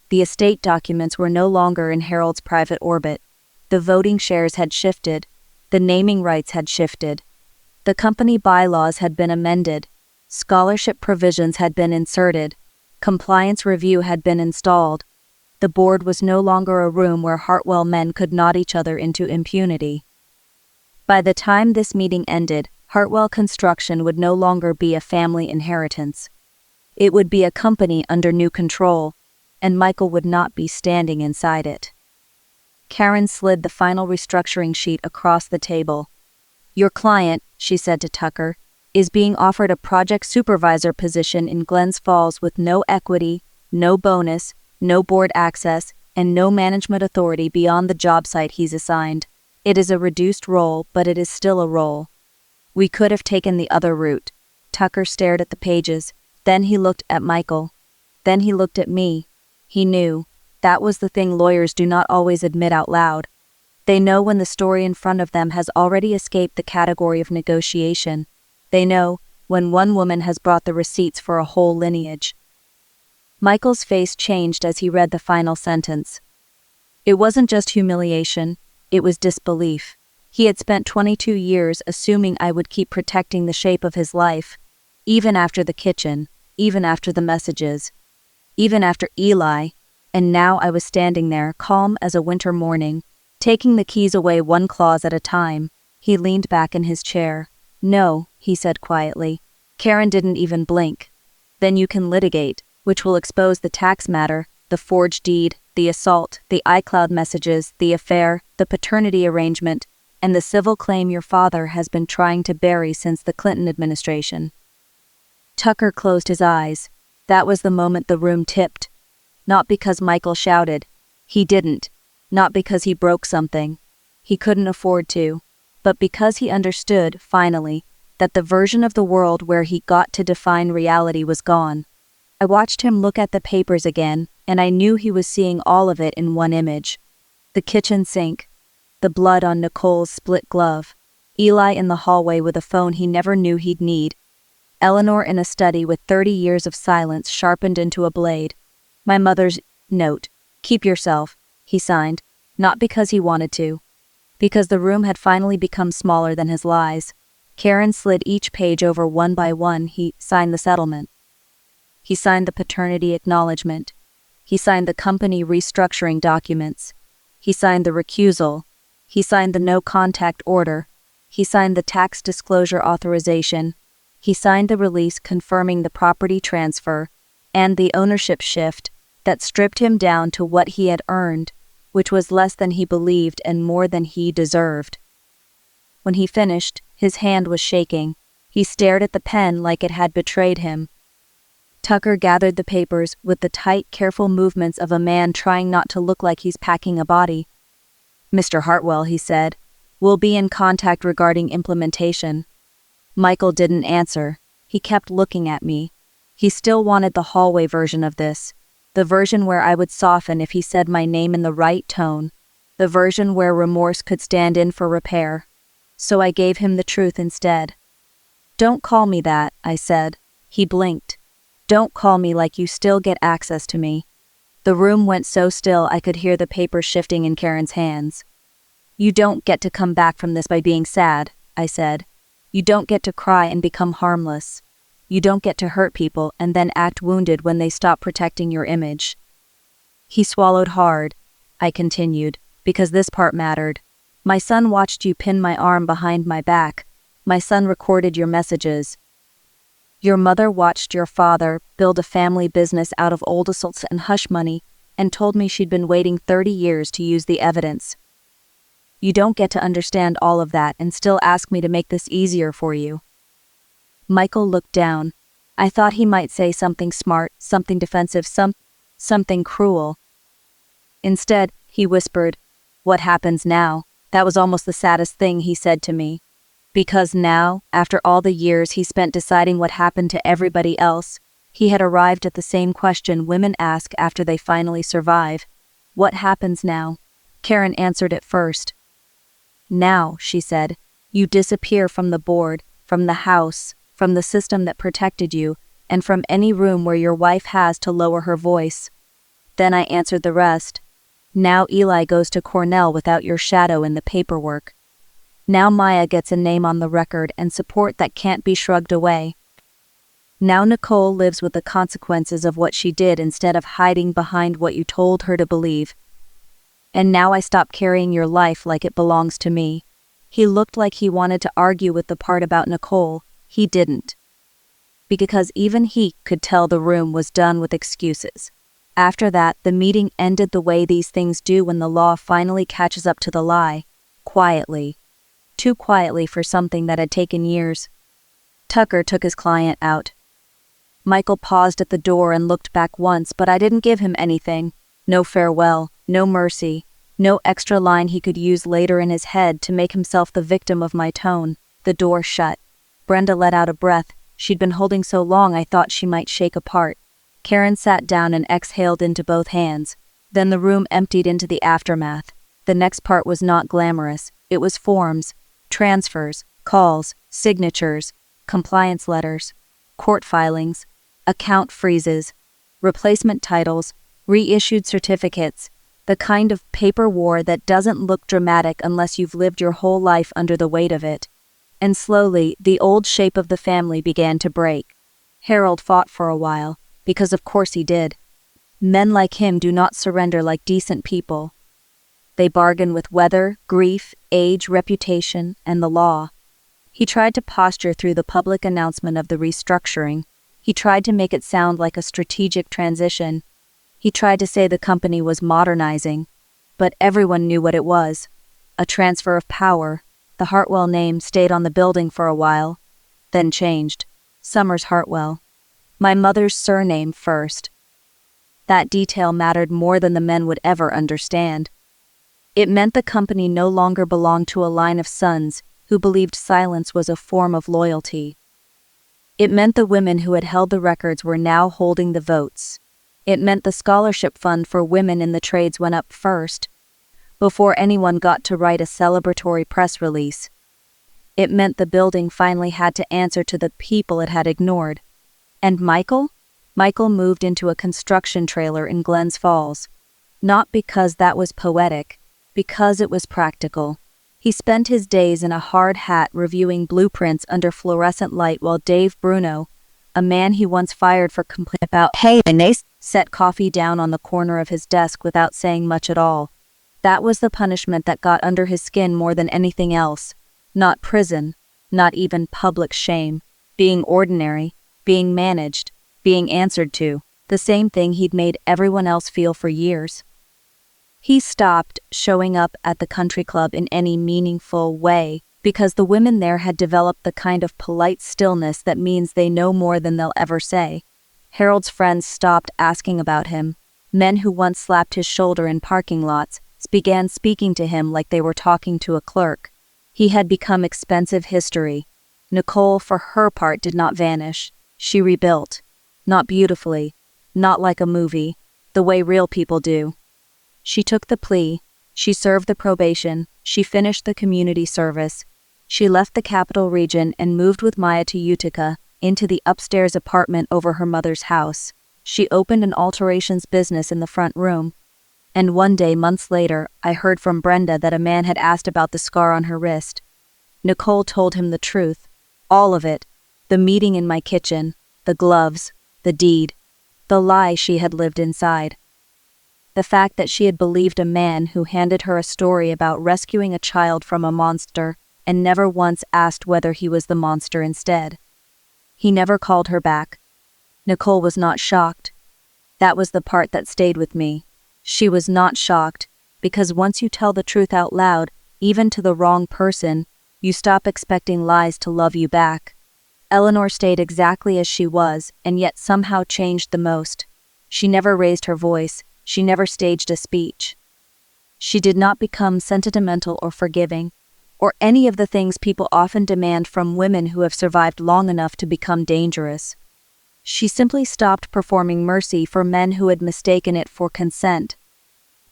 The estate documents were no longer in Harold's private orbit. The voting shares had shifted. The naming rights had shifted. The company bylaws had been amended. Scholarship provisions had been inserted. Compliance review had been installed. The board was no longer a room where Hartwell men could nod each other into impunity. By the time this meeting ended, Hartwell Construction would no longer be a family inheritance. It would be a company under new control, and Michael would not be standing inside it. Karen slid the final restructuring sheet across the table. "Your client," she said to Tucker, "is being offered a project supervisor position in Glens Falls with no equity, no bonus, no board access, and no management authority beyond the job site he's assigned. It is a reduced role, but it is still a role. We could have taken the other route." Tucker stared at the pages. Then he looked at Michael. Then he looked at me. He knew. That was the thing lawyers do not always admit out loud. They know when the story in front of them has already escaped the category of negotiation. They know when one woman has brought the receipts for a whole lineage. Michael's face changed as he read the final sentence. It wasn't just humiliation, it was disbelief. He had spent 22 years assuming I would keep protecting the shape of his life, even after the kitchen, even after the messages, even after Eli, and now I was standing there, calm as a winter morning, taking the keys away one clause at a time. He leaned back in his chair. "No," he said quietly. Karen didn't even blink. "Then you can litigate, which will expose the tax matter, the forged deed, the assault, the iCloud messages, the affair, the paternity arrangement, and the civil claim your father has been trying to bury since the Clinton administration." Tucker closed his eyes. That was the moment the room tipped. Not because Michael shouted. He didn't. Not because he broke something. He couldn't afford to. But because he understood, finally, that the version of the world where he got to define reality was gone. I watched him look at the papers again, and I knew he was seeing all of it in one image. The kitchen sink. The blood on Nicole's split glove. Eli in the hallway with a phone he never knew he'd need. Eleanor in a study with 30 years of silence sharpened into a blade. My mother's note. "Keep yourself," he signed, not because he wanted to. Because the room had finally become smaller than his lies. Karen slid each page over one by one. He signed the settlement. He signed the paternity acknowledgement. He signed the company restructuring documents. He signed the recusal. He signed the no-contact order. He signed the tax disclosure authorization. He signed the release confirming the property transfer and the ownership shift that stripped him down to what he had earned, which was less than he believed and more than he deserved. When he finished, his hand was shaking. He stared at the pen like it had betrayed him. Tucker gathered the papers with the tight, careful movements of a man trying not to look like he's packing a body. "Mr. Hartwell," he said, "we'll be in contact regarding implementation." Michael didn't answer. He kept looking at me. He still wanted the hallway version of this. The version where I would soften if he said my name in the right tone. The version where remorse could stand in for repair. So I gave him the truth instead. "Don't call me that," I said. He blinked. "Don't call me like you still get access to me." The room went so still I could hear the paper shifting in Karen's hands. "You don't get to come back from this by being sad," I said. "You don't get to cry and become harmless. You don't get to hurt people and then act wounded when they stop protecting your image." He swallowed hard. I continued, because this part mattered. "My son watched you pin my arm behind my back. My son recorded your messages. Your mother watched your father build a family business out of old assaults and hush money and told me she'd been waiting 30 years to use the evidence. You don't get to understand all of that and still ask me to make this easier for you." Michael looked down. I thought he might say something smart, something defensive, something cruel. Instead, he whispered, "What happens now?" That was almost the saddest thing he said to me. Because now, after all the years he spent deciding what happened to everybody else, He had arrived at the same question women ask after they finally survive. What happens now? Karen answered it first. Now, she said, you disappear from the board, from the house, from the system that protected you, and from any room where your wife has to lower her voice. Then I answered the rest. Now Eli goes to Cornell without your shadow in the paperwork. Now Maya gets a name on the record and support that can't be shrugged away. Now Nicole lives with the consequences of what she did instead of hiding behind what you told her to believe. And now I stop carrying your life like it belongs to me. He looked like he wanted to argue with the part about Nicole. He didn't. Because even he could tell the room was done with excuses. After that, the meeting ended the way these things do when the law finally catches up to the lie. Quietly. Too quietly for something that had taken years. Tucker took his client out. Michael paused at the door and looked back once, but I didn't give him anything. No farewell, no mercy, no extra line he could use later in his head to make himself the victim of my tone. The door shut. Brenda let out a breath. She'd been holding so long I thought she might shake apart. Karen sat down and exhaled into both hands. Then the room emptied into the aftermath. The next part was not glamorous. It was forms, transfers, calls, signatures, compliance letters, court filings, account freezes, replacement titles, reissued certificates, the kind of paper war that doesn't look dramatic unless you've lived your whole life under the weight of it. And slowly, the old shape of the family began to break. Harold fought for a while, because of course he did. Men like him do not surrender like decent people. They bargain with weather, grief, age, reputation, and the law. He tried to posture through the public announcement of the restructuring. He tried to make it sound like a strategic transition. He tried to say the company was modernizing, but everyone knew what it was. A transfer of power. The Hartwell name stayed on the building for a while, then changed. Summers Hartwell. My mother's surname first. That detail mattered more than the men would ever understand. It meant the company no longer belonged to a line of sons who believed silence was a form of loyalty. It meant the women who had held the records were now holding the votes. It meant the scholarship fund for women in the trades went up first, before anyone got to write a celebratory press release. It meant the building finally had to answer to the people it had ignored. And Michael? Michael moved into a construction trailer in Glens Falls. Not because that was poetic, because it was practical. He spent his days in a hard hat reviewing blueprints under fluorescent light while Dave Bruno, a man he once fired for complaining about set coffee down on the corner of his desk without saying much at all. That was the punishment that got under his skin more than anything else. Not prison, not even public shame. Being ordinary, being managed, being answered to. The same thing he'd made everyone else feel for years. He stopped showing up at the country club in any meaningful way because the women there had developed the kind of polite stillness that means they know more than they'll ever say. Harold's friends stopped asking about him. Men who once slapped his shoulder in parking lots began speaking to him like they were talking to a clerk. He had become expensive history. Nicole, for her part, did not vanish. She rebuilt. Not beautifully, not like a movie, the way real people do. She took the plea, she served the probation, she finished the community service. She left the capital region and moved with Maya to Utica, into the upstairs apartment over her mother's house. She opened an alterations business in the front room. And one day, months later, I heard from Brenda that a man had asked about the scar on her wrist. Nicole told him the truth. All of it. The meeting in my kitchen, the gloves, the deed, the lie she had lived inside. The fact that she had believed a man who handed her a story about rescuing a child from a monster and never once asked whether he was the monster instead. He never called her back. Nicole was not shocked. That was the part that stayed with me. She was not shocked, because once you tell the truth out loud, even to the wrong person, you stop expecting lies to love you back. Eleanor stayed exactly as she was, and yet somehow changed the most. She never raised her voice. She never staged a speech. She did not become sentimental or forgiving, or any of the things people often demand from women who have survived long enough to become dangerous. She simply stopped performing mercy for men who had mistaken it for consent.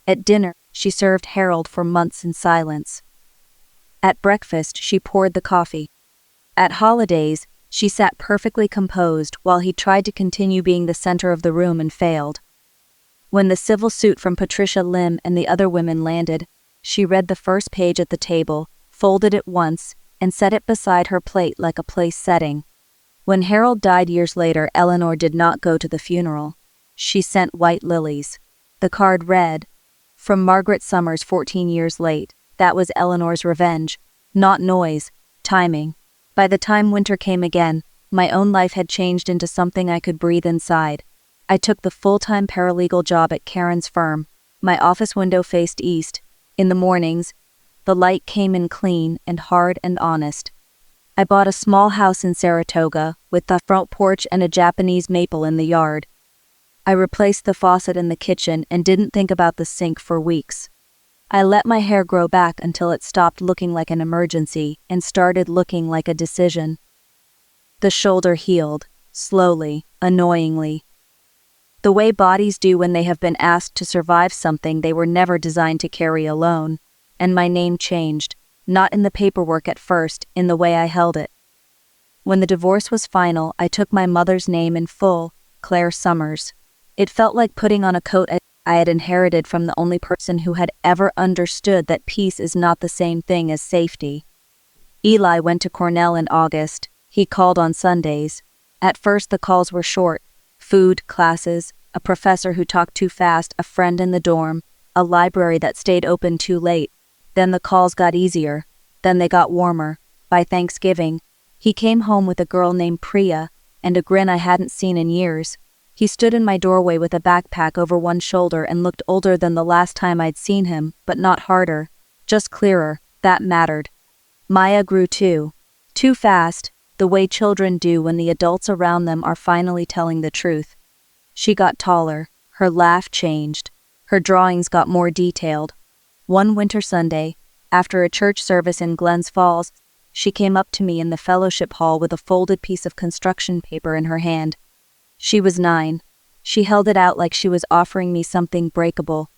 At dinner, she served Harold for months in silence. At breakfast, she poured the coffee. At holidays, she sat perfectly composed while he tried to continue being the center of the room and failed. When the civil suit from Patricia Lim and the other women landed, she read the first page at the table, folded it once, and set it beside her plate like a place setting. When Harold died years later, Eleanor did not go to the funeral. She sent white lilies. The card read, "From Margaret Summers 14 years late." That was Eleanor's revenge. Not noise, timing. By the time winter came again, my own life had changed into something I could breathe inside. I took the full-time paralegal job at Karen's firm. My office window faced east. In the mornings, the light came in clean and hard and honest. I bought a small house in Saratoga, with a front porch and a Japanese maple in the yard. I replaced the faucet in the kitchen and didn't think about the sink for weeks. I let my hair grow back until it stopped looking like an emergency and started looking like a decision. The shoulder healed, slowly, annoyingly. The way bodies do when they have been asked to survive something they were never designed to carry alone. And my name changed, not in the paperwork at first, in the way I held it. When the divorce was final, I took my mother's name in full, Claire Summers. It felt like putting on a coat I had inherited from the only person who had ever understood that peace is not the same thing as safety. Eli went to Cornell in August. He called on Sundays. At first the calls were short. Food, classes, a professor who talked too fast, a friend in the dorm, a library that stayed open too late. Then the calls got easier. Then they got warmer. By Thanksgiving, he came home with a girl named Priya and a grin I hadn't seen in years. He stood in my doorway with a backpack over one shoulder and looked older than the last time I'd seen him, but not harder, just clearer. That mattered. Maya grew too. Too fast, the way children do when the adults around them are finally telling the truth. She got taller. Her laugh changed. Her drawings got more detailed. One winter Sunday, after a church service in Glens Falls, she came up to me in the fellowship hall with a folded piece of construction paper in her hand. She was 9. She held it out like she was offering me something breakable.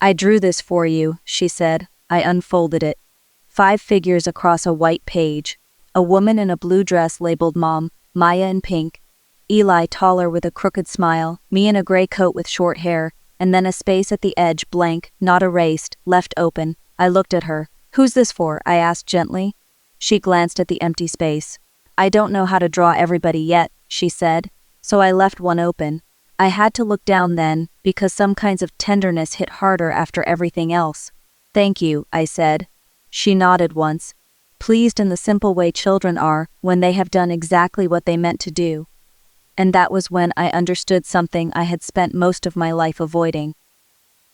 "I drew this for you," she said. I unfolded it. 5 figures across a white page. A woman in a blue dress labeled Mom, Maya in pink, Eli taller with a crooked smile, me in a gray coat with short hair, and then a space at the edge, blank, not erased, left open. I looked at her. "Who's this for?" I asked gently. She glanced at the empty space. "I don't know how to draw everybody yet," she said, so I left one open. I had to look down then, because some kinds of tenderness hit harder after everything else. "Thank you," I said. She nodded once, pleased in the simple way children are when they have done exactly what they meant to do. And that was when I understood something I had spent most of my life avoiding.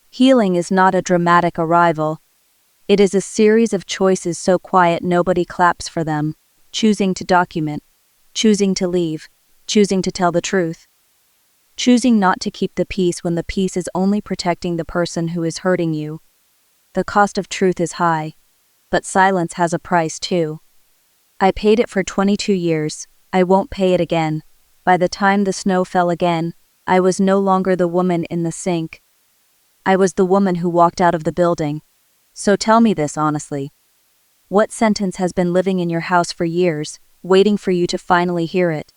Healing is not a dramatic arrival. It is a series of choices so quiet nobody claps for them. Choosing to document, choosing to leave, choosing to tell the truth. Choosing not to keep the peace when the peace is only protecting the person who is hurting you. The cost of truth is high, but silence has a price too. I paid it for 22 years. I won't pay it again. By the time the snow fell again, I was no longer the woman in the sink. I was the woman who walked out of the building. So tell me this honestly. What sentence has been living in your house for years, waiting for you to finally hear it?